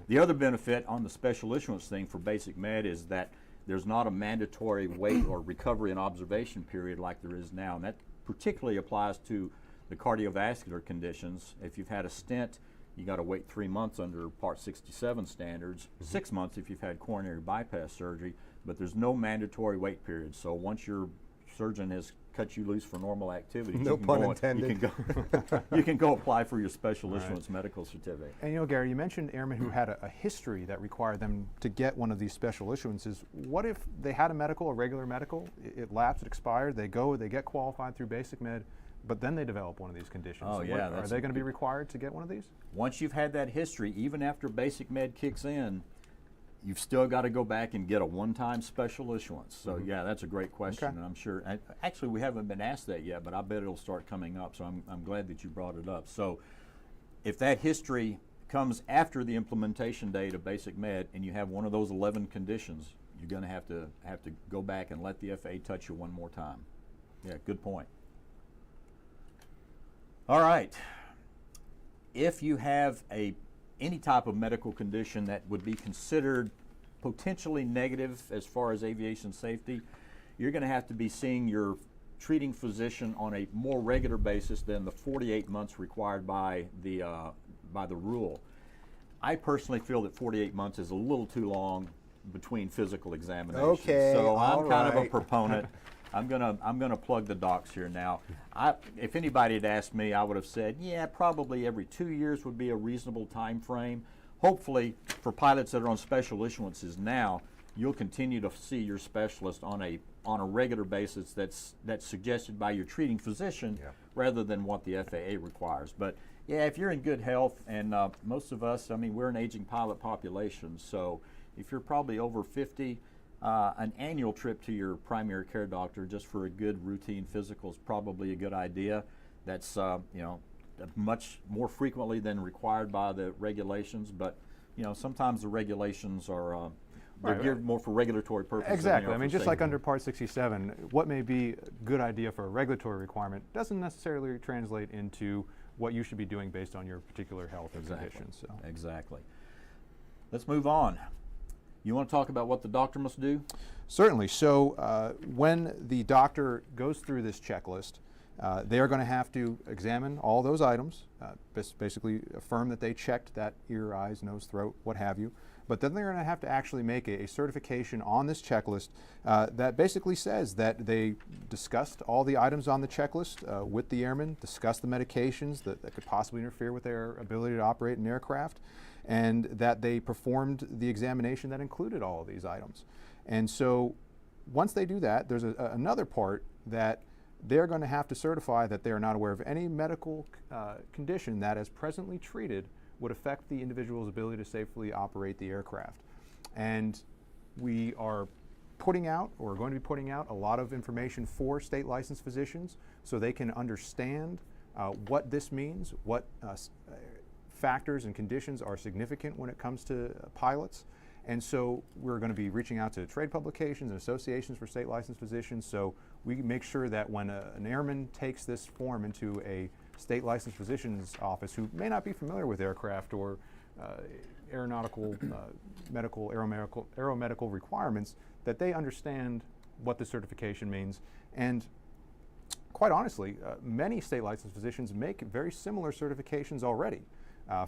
The other benefit on the special issuance thing for Basic Med is that there's not a mandatory wait or recovery and observation period like there is now. And that particularly applies to the cardiovascular conditions. If you've had a stent, you got to wait 3 months under Part 67 standards, 6 months if you've had coronary bypass surgery, but there's no mandatory wait period. So once your surgeon has cut you loose for normal activities, no pun intended, you can go apply for your special issuance medical certificate. And Gary, you mentioned airmen who had a history that required them to get one of these special issuances. What if they had a regular medical, it lapsed, it expired, they get qualified through Basic Med, but then they develop one of these conditions? Oh, yeah. Are they going to be required to get one of these? Once you've had that history, even after Basic Med kicks in, you've still got to go back and get a one-time special issuance. So yeah, that's a great question, and I'm sure, actually we haven't been asked that yet, but I bet it'll start coming up, so I'm glad that you brought it up. So if that history comes after the implementation date of Basic Med and you have one of those 11 conditions, you're going to have to go back and let the FAA touch you one more time. Yeah, good point. All right. If you have any type of medical condition that would be considered potentially negative as far as aviation safety, you're going to have to be seeing your treating physician on a more regular basis than the 48 months required by the rule. I personally feel that 48 months is a little too long between physical examinations. Okay, so I'm kind of a right. proponent. I'm gonna plug the docs here now. If anybody had asked me, I would have said, yeah, probably every 2 years would be a reasonable time frame. Hopefully, for pilots that are on special issuances now, you'll continue to see your specialist on a regular basis that's suggested by your treating physician, Yeah. rather than what the FAA requires. But yeah, if you're in good health, and most of us, I mean, we're an aging pilot population, so if you're probably over 50, an annual trip to your primary care doctor just for a good routine physical is probably a good idea. That's much more frequently than required by the regulations, but sometimes the regulations are they're Right. geared more for regulatory purposes. Exactly. I for mean, just safety. like under Part 67, what may be a good idea for a regulatory requirement doesn't necessarily translate into what you should be doing based on your particular health or Exactly. conditions. So. Exactly. Let's move on. You want to talk about what the doctor must do? Certainly. So when the doctor goes through this checklist, they are going to have to examine all those items, basically affirm that they checked that ear, eyes, nose, throat, what have you. But then they're going to have to actually make a certification on this checklist that basically says that they discussed all the items on the checklist with the airmen, discussed the medications that could possibly interfere with their ability to operate an aircraft, and that they performed the examination that included all of these items. And so once they do that, there's another part that they're going to have to certify that they are not aware of any medical condition that, as presently treated, would affect the individual's ability to safely operate the aircraft. And we are putting out, or going to be putting out, a lot of information for state licensed physicians so they can understand what this means, what factors and conditions are significant when it comes to pilots. And so we're going to be reaching out to trade publications and associations for state licensed physicians, so we make sure that when an airman takes this form into a state licensed physician's office who may not be familiar with aircraft or aeronautical, aeromedical requirements, that they understand what the certification means. And quite honestly, many state licensed physicians make very similar certifications already.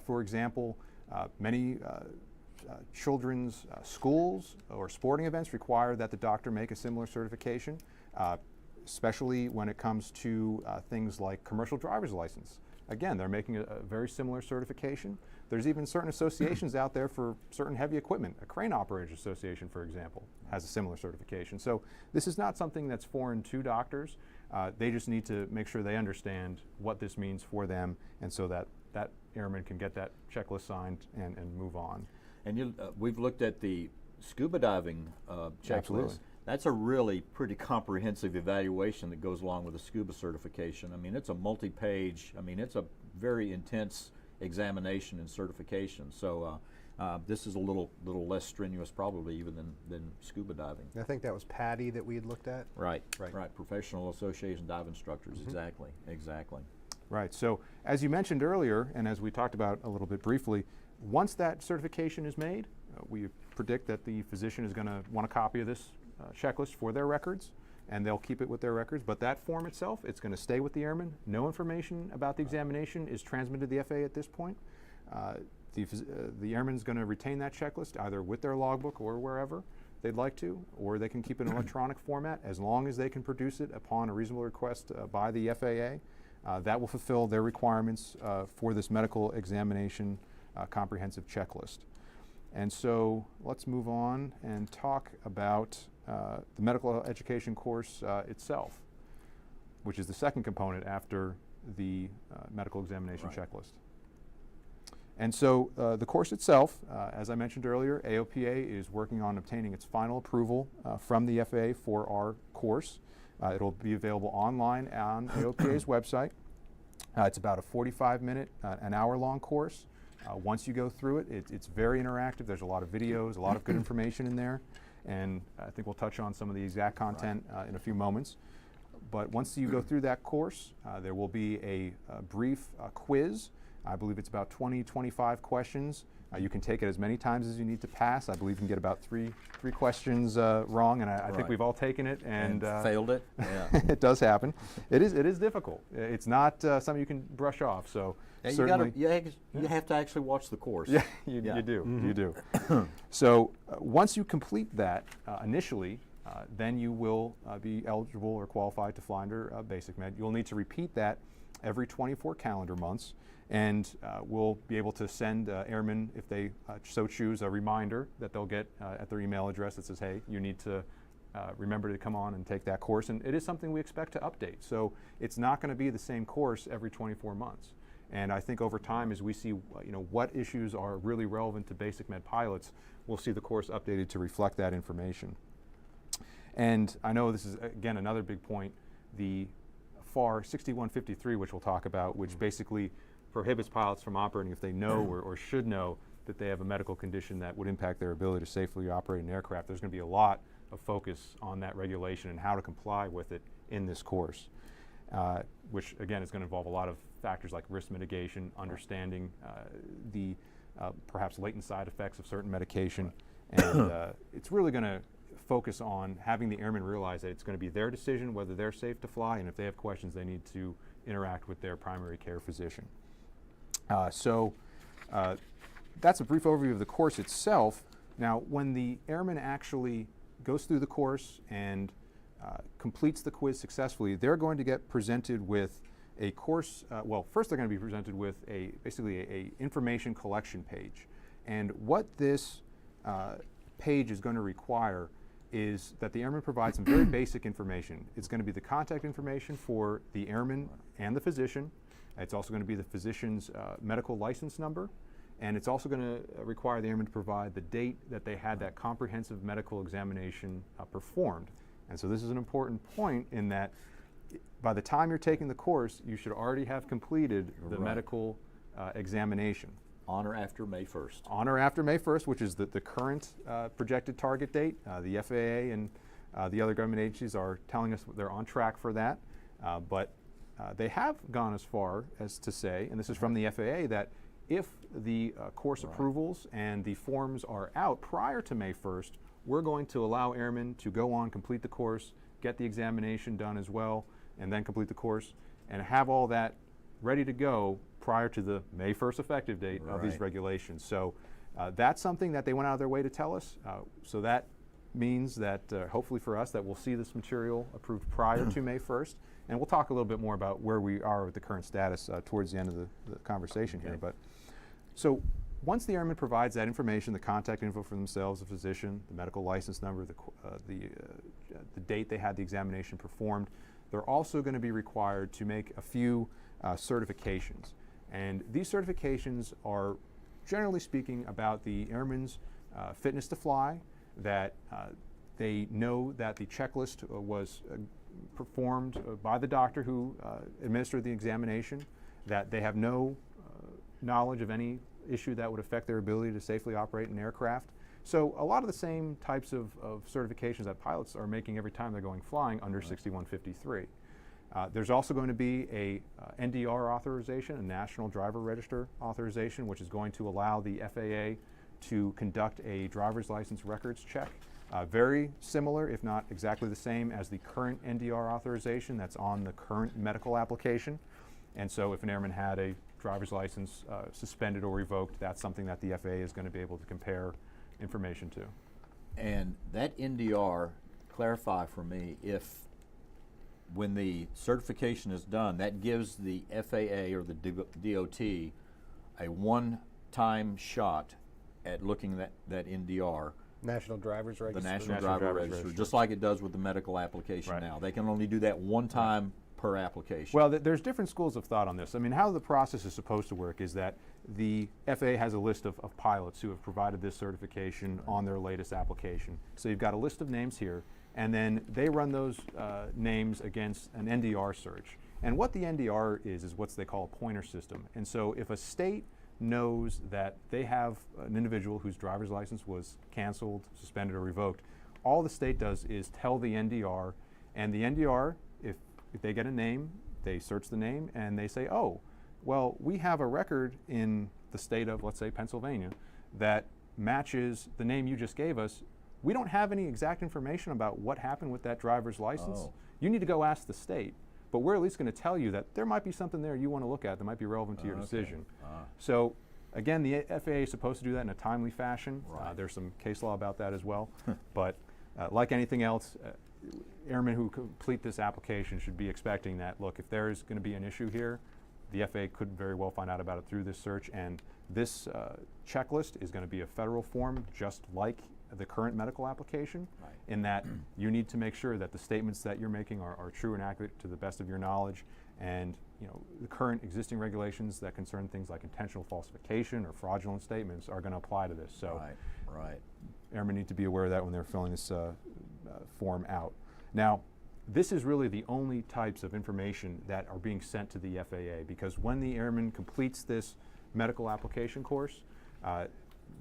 For example, many children's schools or sporting events require that the doctor make a similar certification, especially when it comes to things like commercial driver's license. Again, they're making a very similar certification. There's even certain associations out there for certain heavy equipment. A Crane Operators Association, for example, has a similar certification. So this is not something that's foreign to doctors. They just need to make sure they understand what this means for them, and so that that airman can get that checklist signed and move on. And we've looked at the scuba diving checklist. Absolutely. That's a really pretty comprehensive evaluation that goes along with the scuba certification. I mean, it's a multi-page, I mean, it's a very intense examination and certification. So this is a little less strenuous probably even than scuba diving. I think that was Patty that we had looked at. Right, Right. right. Professional Association Dive Instructors, exactly, exactly. Right. So as you mentioned earlier, and as we talked about a little bit briefly, once that certification is made, we predict that the physician is going to want a copy of this checklist for their records, and they'll keep it with their records. But that form itself, it's going to stay with the airman. No information about the examination is transmitted to the FAA at this point. The airman's going to retain that checklist either with their logbook or wherever they'd like to, or they can keep it in electronic format as long as they can produce it upon a reasonable request by the FAA. That will fulfill their requirements for this medical examination comprehensive checklist. And so let's move on and talk about the medical education course itself, which is the second component after the medical examination checklist. And so the course itself, as I mentioned earlier, AOPA is working on obtaining its final approval from the FAA for our course. It'll be available online on AOPA's website. It's about a 45-minute, an hour-long course. Once you go through it, it's very interactive. There's a lot of videos, a lot of good information in there. and I think we'll touch on some of the exact content in a few moments. But once you go through that course, there will be a brief quiz. I believe it's about 20-25 questions. You can take it as many times as you need to pass. I believe you can get about three questions wrong, and I think we've all taken it and failed it. Yeah. It does happen. It is difficult. It's not something you can brush off. So Yeah, certainly, you have to actually watch the course. yeah, you do. You do. So once you complete that initially, then you will be eligible or qualified to fly under BasicMed. You'll need to repeat that every 24 calendar months, and we'll be able to send airmen, if they so choose, a reminder that they'll get at their email address that says, hey, you need to remember to come on and take that course. And it is something we expect to update. So it's not going to be the same course every 24 months. And I think over time, as we see what issues are really relevant to BasicMed pilots, we'll see the course updated to reflect that information. And I know this is, again, another big point, the FAR 6153, which we'll talk about, which basically prohibits pilots from operating if they know or should know that they have a medical condition that would impact their ability to safely operate an aircraft. There's going to be a lot of focus on that regulation and how to comply with it in this course, which, again, is going to involve a lot of factors like risk mitigation, understanding the perhaps latent side effects of certain medication, and it's really going to focus on having the airmen realize that it's going to be their decision whether they're safe to fly, and if they have questions, they need to interact with their primary care physician. So that's a brief overview of the course itself. Now, when the airman actually goes through the course and completes the quiz successfully, they're going to get presented with a course, well, first they're going to be presented with basically a information collection page. And what this page is going to require is that the airman provides some very basic information. It's going to be the contact information for the airman and the physician. It's also going to be the physician's medical license number. And it's also going to require the airman to provide the date that they had that comprehensive medical examination performed. And so this is an important point in that by the time you're taking the course, you should already have completed the medical examination. On or after May 1st. On or after May 1st, which is the current projected target date. The FAA and the other government agencies are telling us they're on track for that. But they have gone as far as to say, and this is from the FAA, that if the course approvals and the forms are out prior to May 1st, we're going to allow airmen to go on, complete the course, get the examination done as well, and then complete the course, and have all that ready to go prior to the May 1st effective date of these regulations. So that's something that they went out of their way to tell us. So that means that hopefully for us that we'll see this material approved prior to May 1st. And we'll talk a little bit more about where we are with the current status towards the end of the conversation here. But so once the airman provides that information, the contact info for themselves, the physician, the medical license number, the date they had the examination performed, they're also going to be required to make a few certifications. And these certifications are, generally speaking, about the airman's fitness to fly, that they know that the checklist was performed by the doctor who administered the examination, that they have no knowledge of any issue that would affect their ability to safely operate an aircraft. So a lot of the same types of certifications that pilots are making every time they're going flying under 6153. There's also going to be a NDR authorization, a National Driver Register authorization, which is going to allow the FAA to conduct a driver's license records check. Very similar, if not exactly the same, as the current NDR authorization that's on the current medical application. And so if an airman had a driver's license suspended or revoked, that's something that the FAA is going to be able to compare information to. And that NDR, clarify for me, if when the certification is done, that gives the FAA or the DOT a one-time shot at looking at that NDR. National Driver's Register. The National Driver Register, just like it does with the medical application now. They can only do that one time per application. Well, there's different schools of thought on this. I mean, how the process is supposed to work is that the FAA has a list of pilots who have provided this certification on their latest application. So you've got a list of names here, and then they run those names against an NDR search. And what the NDR is what they call a pointer system. And so if a state knows that they have an individual whose driver's license was canceled, suspended, or revoked, all the state does is tell the NDR, and the NDR, if they get a name, they search the name and they say, oh, well, we have a record in the state of, let's say, Pennsylvania, that matches the name you just gave us. We don't have any exact information about what happened with that driver's license. Oh. You need to go ask the state. But we're at least going to tell you that there might be something there you want to look at that might be relevant to your decision. So again, the FAA is supposed to do that in a timely fashion. Right. There's some case law about that as well. But like anything else, airmen who complete this application should be expecting that, look, if there's going to be an issue here, the FAA could very well find out about it through this search, and this checklist is going to be a federal form just like the current medical application, Right. in that you need to make sure that the statements that you're making are true and accurate to the best of your knowledge, and the current existing regulations that concern things like intentional falsification or fraudulent statements are going to apply to this. So Right. airmen need to be aware of that when they're filling this form out. Now, this is really the only types of information that are being sent to the FAA, because when the airman completes this medical application course,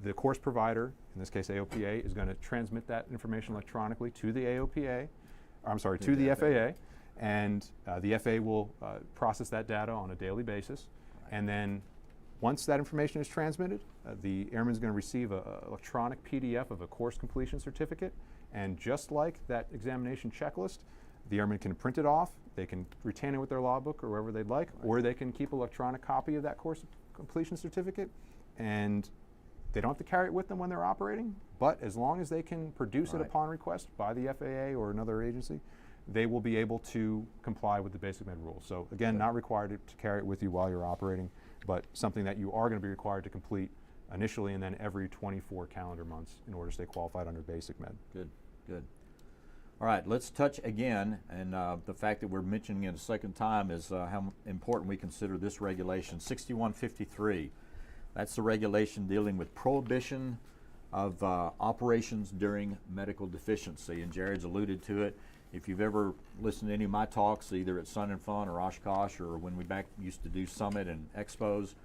the course provider, in this case AOPA, is going to transmit that information electronically to the to the FAA, and the FAA will process that data on a daily basis. Right. And then once that information is transmitted, the airman is going to receive an electronic PDF of a course completion certificate, and just like that examination checklist, the airman can print it off, they can retain it with their logbook or wherever they'd like, or they can keep an electronic copy of that course completion certificate, and they don't have to carry it with them when they're operating, but as long as they can produce it Right. upon request by the FAA or another agency, they will be able to comply with the BasicMed rules. So again, not required to carry it with you while you're operating, but something that you are going to be required to complete initially and then every 24 calendar months in order to stay qualified under BasicMed. Good. All right, let's touch again, and the fact that we're mentioning it a second time is how important we consider this regulation, 6153. That's the regulation dealing with prohibition of operations during medical deficiency, and Jared's alluded to it. If you've ever listened to any of my talks, either at Sun and Fun or Oshkosh, or when we used to do Summit and Expos,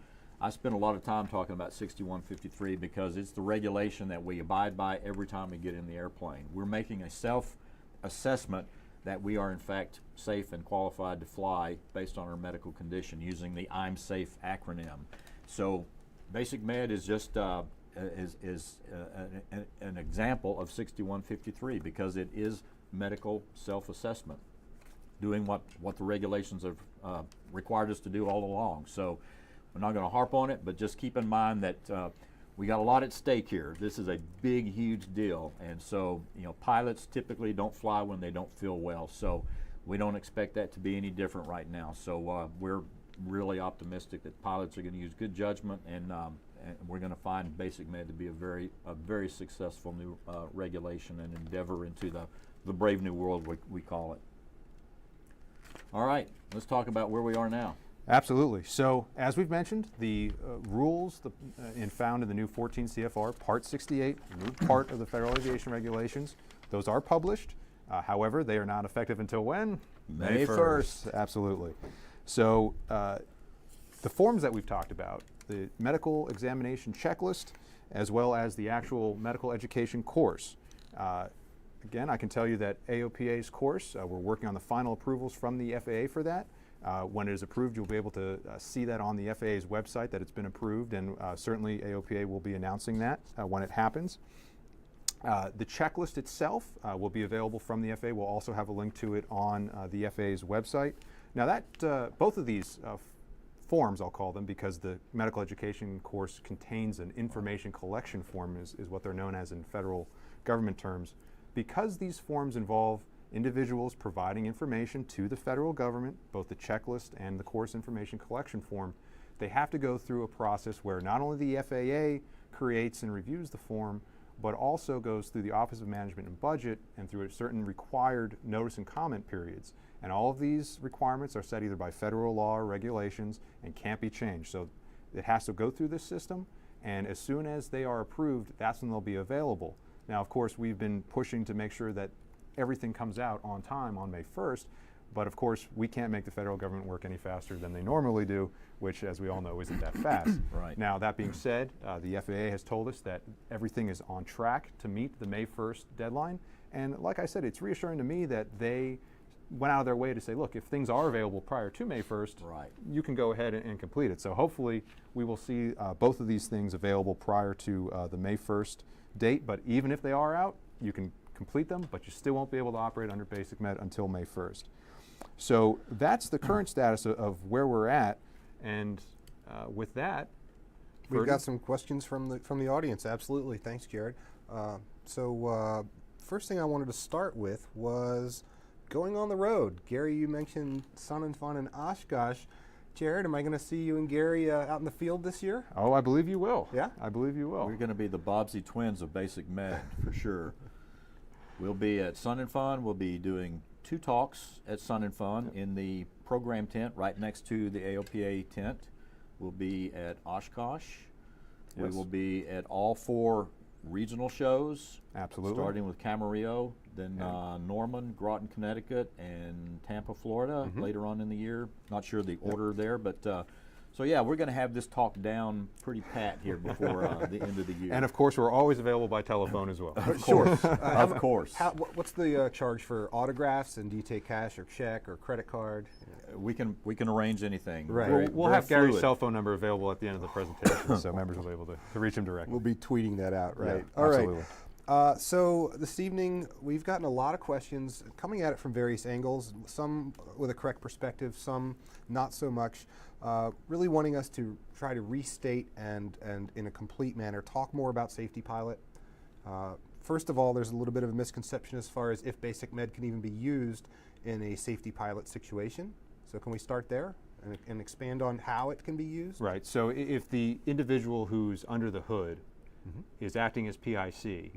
I spent a lot of time talking about 6153 because it's the regulation that we abide by every time we get in the airplane. We're making a self-assessment that we are in fact safe and qualified to fly based on our medical condition using the I'm Safe acronym. So BasicMed is just an example of 6153 because it is medical self-assessment, doing what the regulations have required us to do all along. So we're not going to harp on it, but just keep in mind that we got a lot at stake here. This is a big, huge deal, and so pilots typically don't fly when they don't feel well. So we don't expect that to be any different right now. So we're really optimistic that pilots are going to use good judgment, and we're going to find BasicMed to be a very successful new regulation and endeavor into the brave new world we call it. All right, let's talk about where we are now. Absolutely. So as we've mentioned, the rules found in the new 14 CFR Part 68, new part of the Federal Aviation Regulations, those are published. However, they are not effective until when? May 1st. Absolutely. So the forms that we've talked about, the medical examination checklist, as well as the actual medical education course. Again, I can tell you that AOPA's course, we're working on the final approvals from the FAA for that. When it is approved, you'll be able to see that on the FAA's website that it's been approved, and certainly AOPA will be announcing that when it happens. The checklist itself will be available from the FAA. We'll also have a link to it on the FAA's website. Now that both of these forms, I'll call them, because the medical education course contains an information collection form, is what they're known as in federal government terms. Because these forms involve individuals providing information to the federal government, both the checklist and the course information collection form, they have to go through a process where not only the FAA creates and reviews the form, but also goes through the Office of Management and Budget and through certain required notice and comment periods. And all of these requirements are set either by federal law or regulations and can't be changed. So it has to go through this system, and as soon as they are approved, that's when they'll be available. Now, of course, we've been pushing to make sure that everything comes out on time on May 1st, But of course, we can't make the federal government work any faster than they normally do, which, as we all know, isn't that fast. Right. Now, that being said, the FAA has told us that everything is on track to meet the May 1st deadline. And like I said, it's reassuring to me that they went out of their way to say, look, if things are available prior to May 1st, Right. you can go ahead and complete it. So hopefully, we will see both of these things available prior to the May 1st date. But even if they are out, you can complete them, but you still won't be able to operate under BasicMed until May 1st. So that's the current status of where we're at, and with that, We've Ferdi? got some questions from the audience. Absolutely, thanks, Jared. First thing I wanted to start with was going on the road. Gary, you mentioned Sun and Fun in Oshkosh. Jared, am I going to see you and Gary out in the field this year? Oh, I believe you will. Yeah? I believe you will. We're going to be the Bobsey twins of Basic Med for sure. We'll be at Sun and Fun. We'll be doing 2 talks at Sun and Fun in the program tent right next to the AOPA tent. We'll be at Oshkosh. We Yes. will be at all 4 regional shows. Absolutely. Starting with Camarillo, then Norman, Groton, Connecticut, and Tampa, Florida later on in the year. Not sure the order there, but so yeah, we're going to have this talk down pretty pat here before the end of the year. And of course, we're always available by telephone as well. Of course, of course. What's the charge for autographs, and do you take cash or check or credit card? We can arrange anything. Right. We'll Very have Gary's fluid. cell phone number available at the end of the presentation, so members will be able to reach him directly. We'll be tweeting that out, right? Yeah, All absolutely. right. So this evening, we've gotten a lot of questions coming at it from various angles, some with a correct perspective, some not so much, really wanting us to try to restate and in a complete manner talk more about Safety Pilot. First of all, there's a little bit of a misconception as far as if BasicMed can even be used in a Safety Pilot situation. So can we start there and expand on how it can be used? Right. So if the individual who's under the hood is acting as PIC,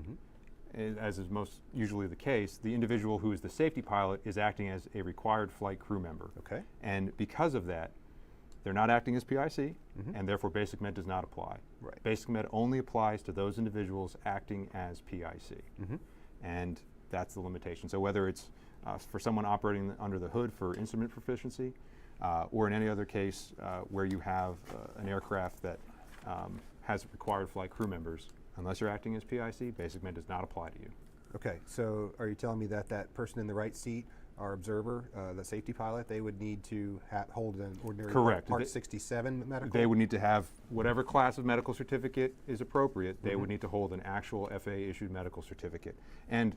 as is most usually the case, the individual who is the safety pilot is acting as a required flight crew member. Okay. And because of that, they're not acting as PIC, and therefore BasicMed does not apply. Right. BasicMed only applies to those individuals acting as PIC. And that's the limitation. So whether it's for someone operating under the hood for instrument proficiency, or in any other case where you have an aircraft that has required flight crew members, unless you're acting as PIC, BasicMed does not apply to you. Okay, so are you telling me that that person in the right seat, our observer, the safety pilot, they would need to hold an ordinary Correct. Part 67 medical? They would need to have whatever class of medical certificate is appropriate. They would need to hold an actual FAA-issued medical certificate. And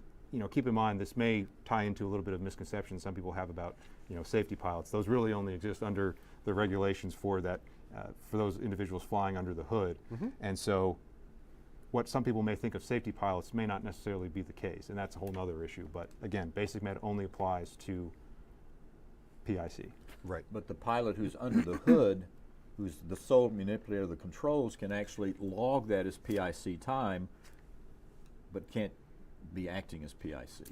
keep in mind, this may tie into a little bit of misconception some people have about safety pilots. Those really only exist under the regulations for that for those individuals flying under the hood. And so what some people may think of safety pilots may not necessarily be the case, and that's a whole other issue. But again, BasicMed only applies to PIC. Right. But the pilot who's under the hood, who's the sole manipulator of the controls, can actually log that as PIC time, but can't be acting as PIC.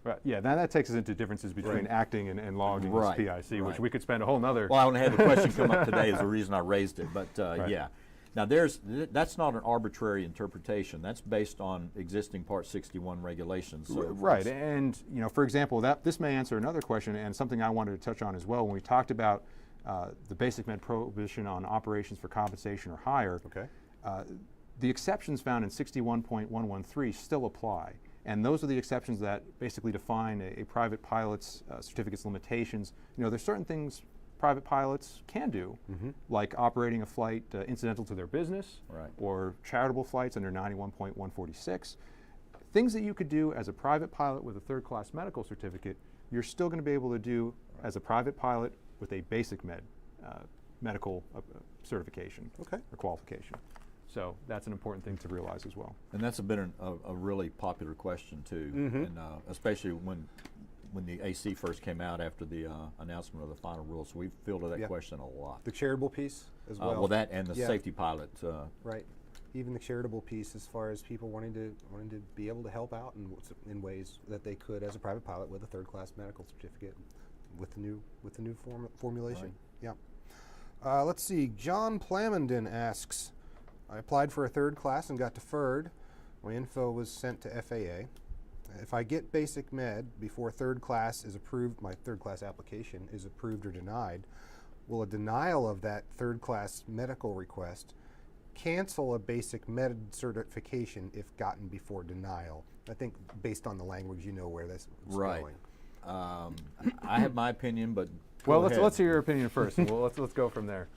Right. Yeah, now that takes us into differences between Right. acting and logging Right, as PIC, which right. we could spend a whole nother. Well, I only had the question come up today is the reason I raised it, but Right. yeah. Now that's not an arbitrary interpretation. That's based on existing Part 61 regulations. So Right, it's- and for example, this may answer another question and something I wanted to touch on as well when we talked about the BasicMed prohibition on operations for compensation or hire. Okay. The exceptions found in 61.113 still apply, and those are the exceptions that basically define a private pilot's certificate's limitations. There's certain things private pilots can do, like operating a flight incidental to their business, Right. or charitable flights under 91.146. Things that you could do as a private pilot with a third-class medical certificate, you're still going to be able to do as a private pilot with a BasicMed medical certification Okay. or qualification. So that's an important thing to realize as well. And that's been a really popular question too, and especially when the AC first came out after the announcement of the final rule. So we've fielded that Yeah. question a lot. The charitable piece as well. Well, that and the Yeah. safety pilot. Right. Even the charitable piece, as far as people wanting to be able to help out in ways that they could as a private pilot with a third-class medical certificate, with the new formulation. Right. Yeah. Let's see. John Plamondon asks, I applied for a third class and got deferred. My info was sent to FAA. If I get basic med before third class is approved, my third class application is approved or denied, will a denial of that third class medical request cancel a basic med certification if gotten before denial? I think based on the language, you know where this is Right. going. I have my opinion, but Well, go ahead. let's hear your opinion first. And let's go from there.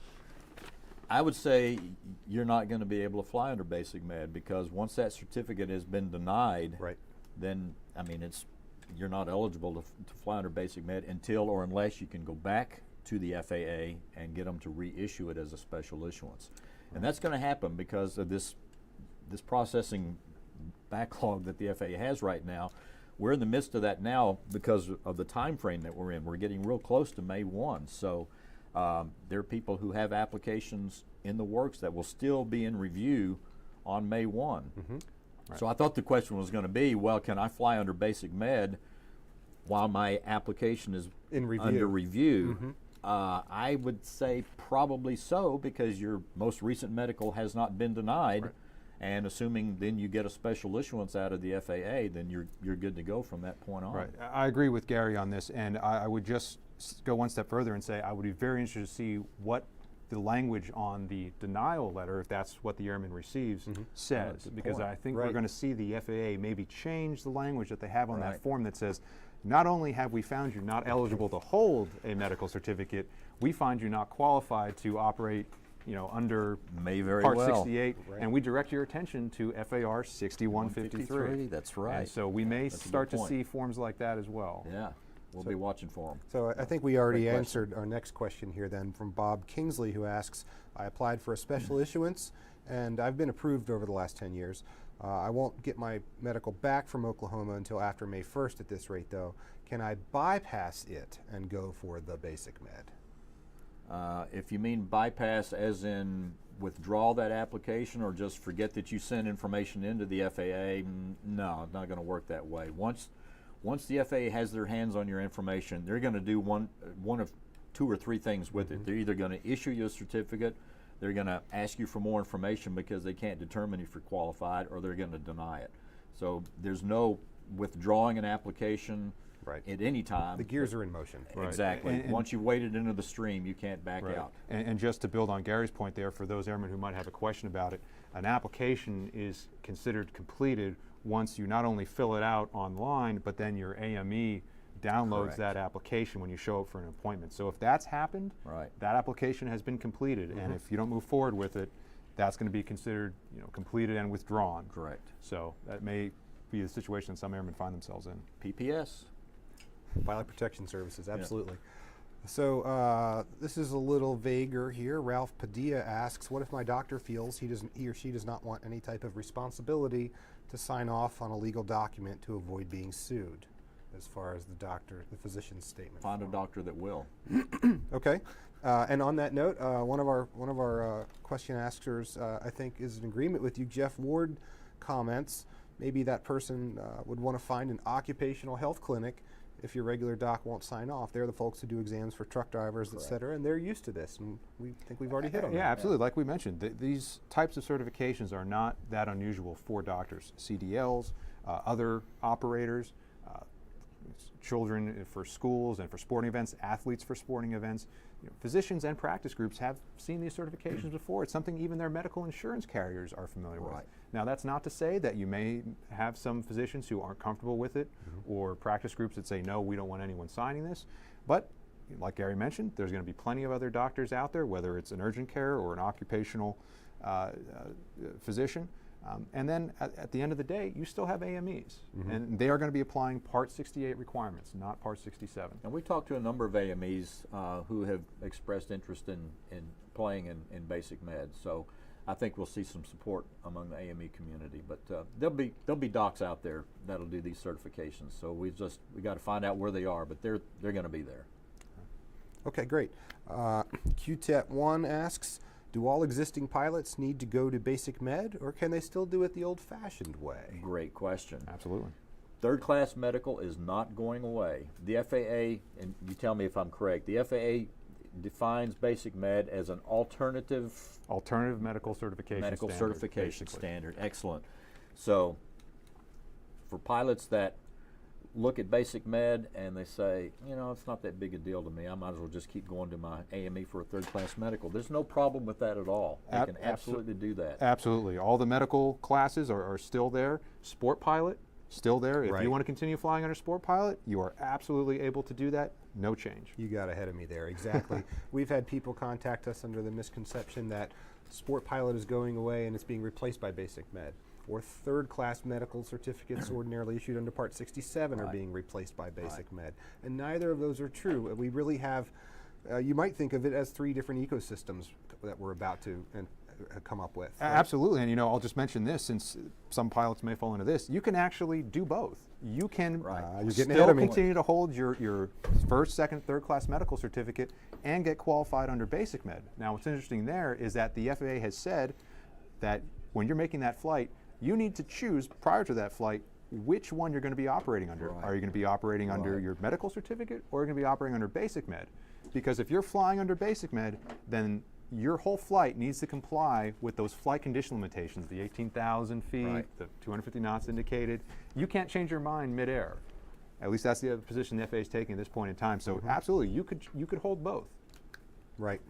I would say you're not going to be able to fly under basic med, because once that certificate has been denied, Right. then I mean you're not eligible to fly under basic med until or unless you can go back to the FAA and get them to reissue it as a special issuance. And that's going to happen because of this processing backlog that the FAA has right now. We're in the midst of that now because of the time frame that we're in. We're getting real close to May 1. So there are people who have applications in the works that will still be in review on May 1. Right. So I thought the question was going to be, well, can I fly under basic med while my application is In review. under review? I would say probably so, because your most recent medical has not been denied. Right. And assuming then you get a special issuance out of the FAA, then you're good to go from that point on. Right. I agree with Gary on this, and I would just go one step further and say I would be very interested to see what the language on the denial letter, if that's what the airman receives, says. That's the Because point. I think we're Right. going to see the FAA maybe change the language that they have on Right. that form that says, not only have we found you not eligible to hold a medical certificate, we find you not qualified to operate, under May very Part well. 68, Right. and we direct your attention to FAR 6153. That's right. And so we may That's a good start to point. see forms like that as well. Yeah, we'll be watching for them. So I think we already Great question. answered our next question here then from Bob Kingsley, who asks, I applied for a special issuance and I've been approved over the last 10 years. I won't get my medical back from Oklahoma until after May 1st at this rate though. Can I bypass it and go for the basic med? If you mean bypass as in withdraw that application or just forget that you sent information into the FAA, no, it's not going to work that way. Once the FAA has their hands on your information, they're going to do one of two or three things with it. They're either going to issue you a certificate, they're going to ask you for more information because they can't determine if you're qualified, or they're going to deny it. So there's no withdrawing an application Right. at any time. The gears are in motion. Right. Exactly. And- Once you've waded into the stream, you can't back Right. out. And just to build on Gary's point there, for those airmen who might have a question about it, an application is considered completed once you not only fill it out online, but then your AME downloads Correct. that application when you show up for an appointment. So if that's happened, Right. that application has been completed, and if you don't move forward with it, that's going to be considered completed and withdrawn. Correct. So that may be the situation some airmen find themselves in. PPS. Pilot Protection Services, absolutely. So this is a little vaguer here. Ralph Padilla asks, what if my doctor feels he or she does not want any type of responsibility to sign off on a legal document to avoid being sued, as far as the physician's statement? Find a form? doctor that will. Okay. And on that note, one of our question askers, I think, is in agreement with you. Jeff Ward comments, maybe that person would want to find an occupational health clinic if your regular doc won't sign off. They're the folks who do exams for truck drivers, et Correct. cetera, and they're used to this. And we think we've already hit on Yeah, that. absolutely. Like we mentioned, these types of certifications are not that unusual for doctors. CDLs, other operators, children for schools and for sporting events, athletes for sporting events. Physicians and practice groups have seen these certifications before. It's something even their medical insurance carriers are familiar with. Right. Now, that's not to say that you may have some physicians who aren't comfortable with it, or practice groups that say, no, we don't want anyone signing this. But like Gary mentioned, there's going to be plenty of other doctors out there, whether it's an urgent care or an occupational physician. And then at the end of the day, you still have AMEs, and they are going to be applying Part 68 requirements, not Part 67. And we talked to a number of AMEs who have expressed interest in playing in basic med. So I think we'll see some support among the AME community. But there'll be docs out there that'll do these certifications. So we got to find out where they are, but they're going to be there. Okay, great. QTET1 asks, do all existing pilots need to go to basic med, or can they still do it the old-fashioned way? Great question. Absolutely. Third class medical is not going away. The FAA, and you tell me if I'm correct, the FAA defines basic med as an alternative Medical certification medical standard, certification basically. standard. Excellent. So for pilots that look at Basic Med and they say, you know, it's not that big a deal to me. I might as well just keep going to my AME for a third-class medical. There's no problem with that at all. They can absolutely do that. Absolutely. All the medical classes are still there. Sport pilot, still there. If Right. you want to continue flying under Sport pilot, you are absolutely able to do that. No change. You got ahead of me there, exactly. We've had people contact us under the misconception that Sport pilot is going away and it's being replaced by Basic Med. Or third-class medical certificates ordinarily issued under Part 67 are Right. being replaced by Basic Med. And neither of those are true. We really have, you might think of it as 3 different ecosystems that we're about to come up with. Right? Absolutely, and you know, I'll just mention this since some pilots may fall into this. You can actually do both. You can Right. You're getting ahead still of me. continue to hold your first, second, third class medical certificate and get qualified under Basic Med. Now, what's interesting there is that the FAA has said that when you're making that flight, you need to choose prior to that flight which one you're going to be operating under. Right. Are you going to be operating under Right. your medical certificate, or are you going to be operating under Basic Med? Because if you're flying under Basic Med, then your whole flight needs to comply with those flight condition limitations, the 18,000 feet, Right. the 250 knots indicated. You can't change your mind midair. At least that's the position the FAA is taking at this point in time. So absolutely, you could hold both. Right.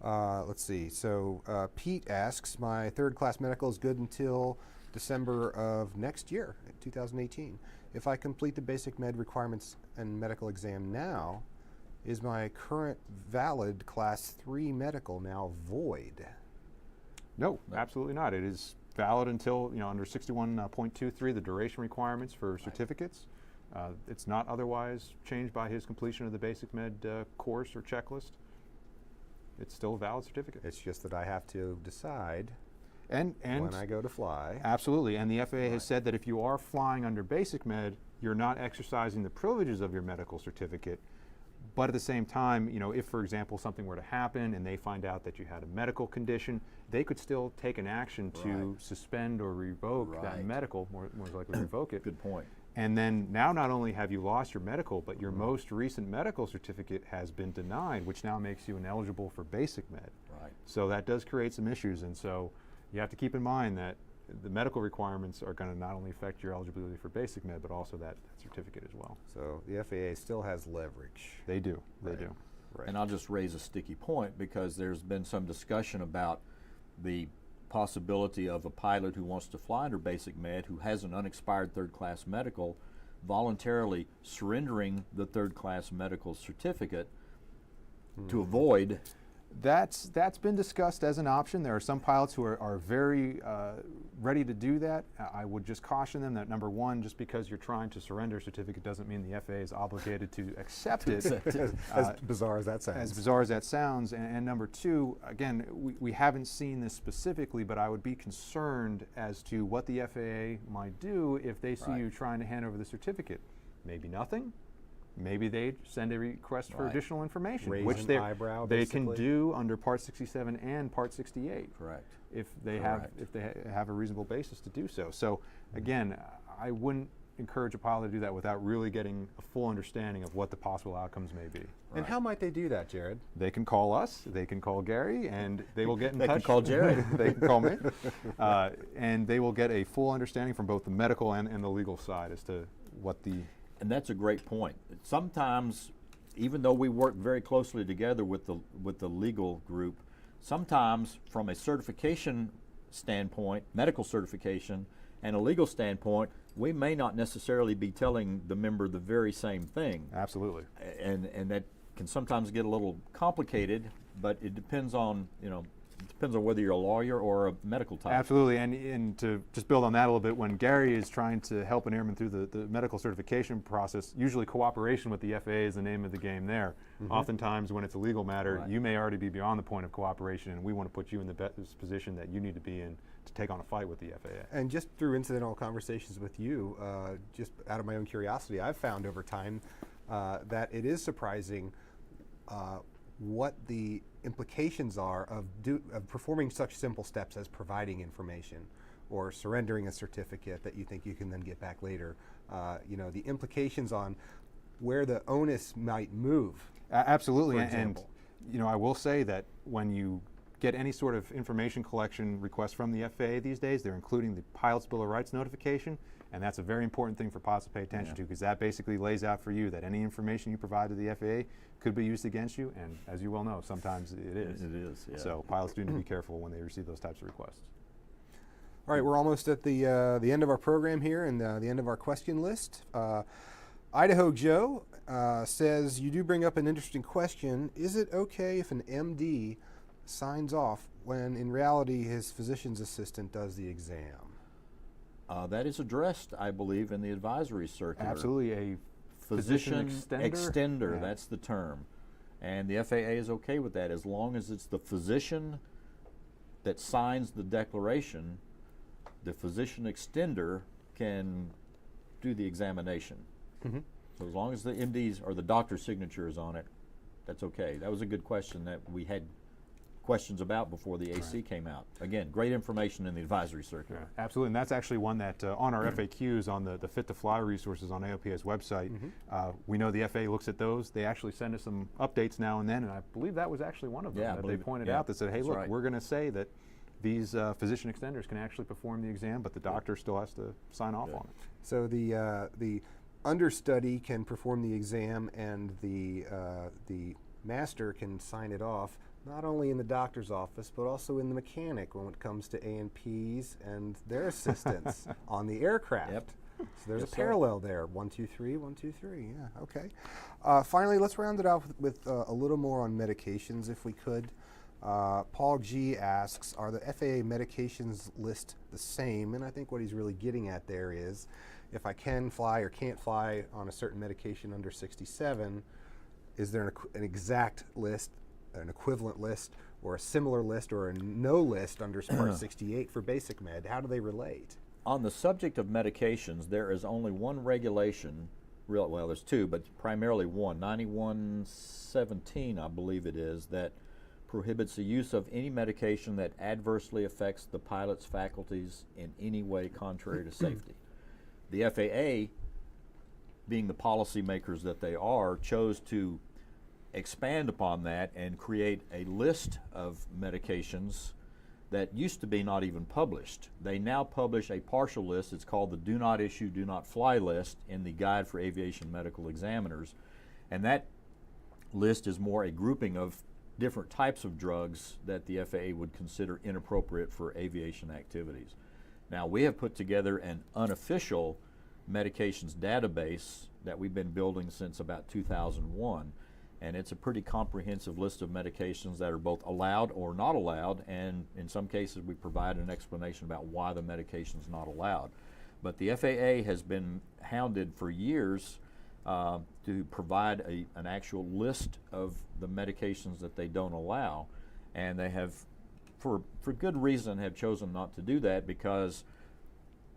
Let's see. So Pete asks, my third-class medical is good until December of next year, 2018. If I complete the Basic Med requirements and medical exam now, is my current valid Class 3 medical now void? No, absolutely not. It is valid until, under 61.23, the duration requirements for certificates. It's not otherwise changed by his completion of the Basic Med course or checklist. It's still a valid certificate. It's just that I have to decide And when I go to fly. absolutely, and the FAA has said that if you are flying under Basic Med, you're not exercising the privileges of your medical certificate. But at the same time, if, for example, something were to happen and they find out that you had a medical condition, they could still take an action to Right. suspend or revoke that Right. medical, more likely revoke it. Good point. And then now not only have you lost your medical, but your most recent medical certificate has been denied, which now makes you ineligible for Basic Med. Right. So that does create some issues, and so you have to keep in mind that the medical requirements are going to not only affect your eligibility for Basic Med, but also that certificate as well. So the FAA still has leverage. They do. They Right. do. Right. And I'll just raise a sticky point because there's been some discussion about the possibility of a pilot who wants to fly under Basic Med who has an unexpired third-class medical voluntarily surrendering the third-class medical certificate to avoid. That's been discussed as an option. There are some pilots who are very ready to do that. I would just caution them that, number one, just because you're trying to surrender a certificate doesn't mean the FAA is obligated to accept it. As bizarre as that sounds. As bizarre as that sounds. And number two, again, we haven't seen this specifically, but I would be concerned as to what the FAA might do if they see Right. you trying to hand over the certificate. Maybe nothing. Maybe they send a request for Right. additional information, Raise which an eyebrow, they can basically. do under Part 67 and Part 68 Correct. if they Correct. have a reasonable basis to do so. So again, I wouldn't encourage a pilot to do that without really getting a full understanding of what the possible outcomes may be. And how might they do that, Jared? They can call us, they can call Gary, and they will get in They touch. can call Jared. They can call me. And they will get a full understanding from both the medical and the legal side as to what the... And that's a great point. Sometimes, even though we work very closely together with the legal group, sometimes from a certification standpoint, medical certification, and a legal standpoint, we may not necessarily be telling the member the very same thing. Absolutely. And that can sometimes get a little complicated, but it depends on, whether you're a lawyer or a medical type. Absolutely, and to just build on that a little bit, when Gary is trying to help an airman through the medical certification process, usually cooperation with the FAA is the name of the game there. Oftentimes when it's a legal matter, Right. you may already be beyond the point of cooperation, and we want to put you in the best position that you need to be in to take on a fight with the FAA. And just through incidental conversations with you, just out of my own curiosity, I've found over time that it is surprising what the implications are of performing such simple steps as providing information or surrendering a certificate that you think you can then get back later. The implications on where the onus might move. Absolutely, For and example. I will say that when you get any sort of information collection request from the FAA these days, they're including the Pilot's Bill of Rights notification, and that's a very important thing for pilots to pay attention to, because that basically lays out for you that any information you provide to the FAA could be used against you, and as you well know, sometimes it is. It is, yeah. So pilots do need to be careful when they receive those types of requests. All right, we're almost at the end of our program here and the end of our question list. Idaho Joe says, you do bring up an interesting question. Is it okay if an MD signs off when in reality his physician's assistant does the exam? That is addressed, I believe, in the advisory circular. Absolutely, a Physician extender, Yeah. that's the term. And the FAA is okay with that as long as it's the physician that signs the declaration. The physician extender can do the examination. So as long as the MD's or the doctor's signature is on it, that's okay. That was a good question that we had questions about before the AC came out. Again, great information in the advisory circular. Yeah, absolutely, and that's actually one that on our FAQs on the Fit to Fly resources on AOPA's website, we know the FAA looks at those. They actually send us some updates now and then, and I believe that was actually one of them that they pointed out that said, hey, That's look, right. we're going to say that these physician extenders can actually perform the exam, but the doctor still has to sign off on it. So the understudy can perform the exam, and the master can sign it off, not only in the doctor's office, but also in the mechanic when it comes to A&Ps and their assistants on the aircraft. Yep. So there's Yes, a sir. parallel there. 1, 2, 3, 1, 2, 3. Yeah, okay. Finally, let's round it off with a little more on medications, if we could. Paul G asks, are the FAA medications list the same? And I think what he's really getting at there is, if I can fly or can't fly on a certain medication under 67, is there an exact list, an equivalent list, or a similar list, or a no list under Part 68 for BasicMed? How do they relate? On the subject of medications, there is only one regulation, well, there's two, but primarily one, 9117, I believe it is, that prohibits the use of any medication that adversely affects the pilot's faculties in any way contrary to safety. The FAA, being the policymakers that they are, chose to expand upon that and create a list of medications that used to be not even published. They now publish a partial list. It's called the Do Not Issue, Do Not Fly list in the Guide for Aviation Medical Examiners. And that list is more a grouping of different types of drugs that the FAA would consider inappropriate for aviation activities. Now, we have put together an unofficial medications database that we've been building since about 2001. And it's a pretty comprehensive list of medications that are both allowed or not allowed, and in some cases we provide an explanation about why the medication is not allowed. But the FAA has been hounded for years to provide an actual list of the medications that they don't allow, and they have, for good reason, have chosen not to do that because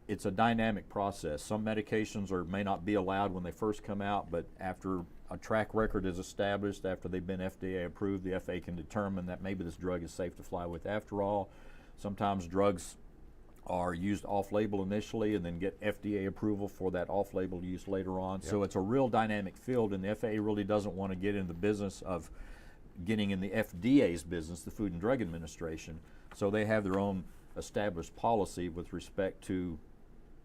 it's a dynamic process. Some medications may not be allowed when they first come out, but after a track record is established, after they've been FDA approved, the FAA can determine that maybe this drug is safe to fly with after all. Sometimes drugs are used off-label initially and then get FDA approval for that off-label use later on. Yep. So it's a real dynamic field, and the FAA really doesn't want to get in the business of getting in the FDA's business, the Food and Drug Administration. So they have their own established policy with respect to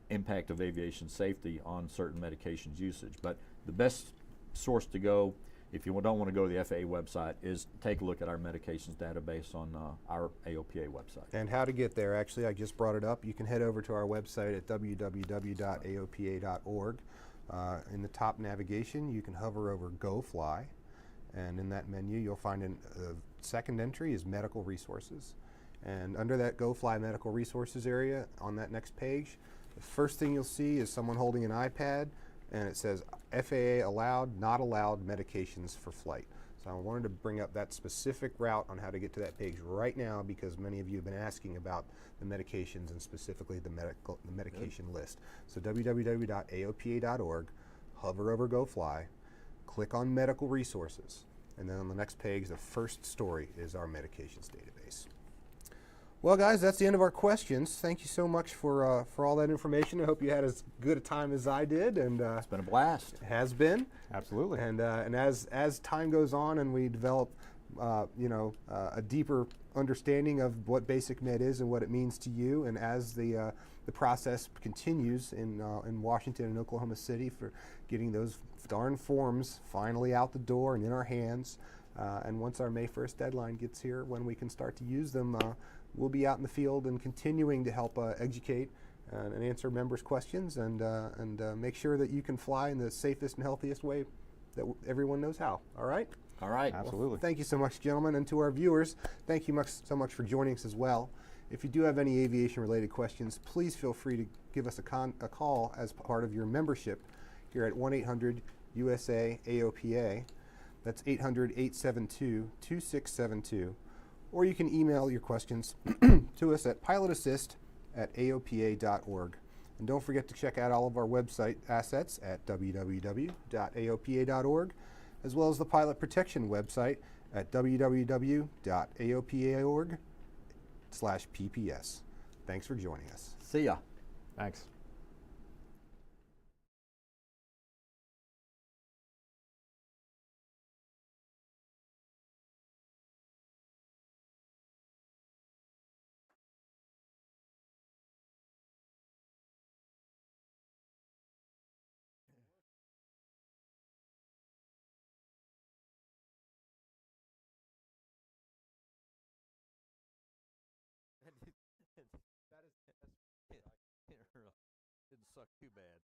impact of aviation safety on certain medications usage. But the best source to go, if you don't want to go to the FAA website, is take a look at our medications database on our AOPA website. And how to get there, actually, I just brought it up. You can head over to our website at www.aopa.org. In the top navigation, you can hover over Go Fly, and in that menu, you'll find a second entry is Medical Resources. And under that Go Fly Medical Resources area, on that next page, the first thing you'll see is someone holding an iPad, and it says FAA allowed, not allowed medications for flight. So I wanted to bring up that specific route on how to get to that page right now, because many of you have been asking about the medications and specifically the medication list. So www.aopa.org, hover over Go Fly, click on Medical Resources, and then on the next page, the first story is our medications database. Well, guys, that's the end of our questions. Thank you so much for all that information. I hope you had as good a time as I did, and It's been a blast. it has been. Absolutely. And as time goes on and we develop a deeper understanding of what BasicMed is and what it means to you. And as the process continues in Washington and Oklahoma City for getting those darn forms finally out the door and in our hands, and once our May 1st deadline gets here, when we can start to use them, we'll be out in the field and continuing to help educate and answer members' questions and make sure that you can fly in the safest and healthiest way that everyone knows how. All right? All right. Absolutely. Well, thank you so much, gentlemen, and to our viewers, thank you so much for joining us as well. If you do have any aviation-related questions, please feel free to give us a call as part of your membership here at 1-800-USA-AOPA. That's 800-872-2672. Or you can email your questions to us at pilotassist@aopa.org. And don't forget to check out all of our website assets at www.aopa.org, as well as the Pilot Protection website at www.aopa.org/PPS. Thanks for joining us. See ya. Thanks. Didn't suck too bad.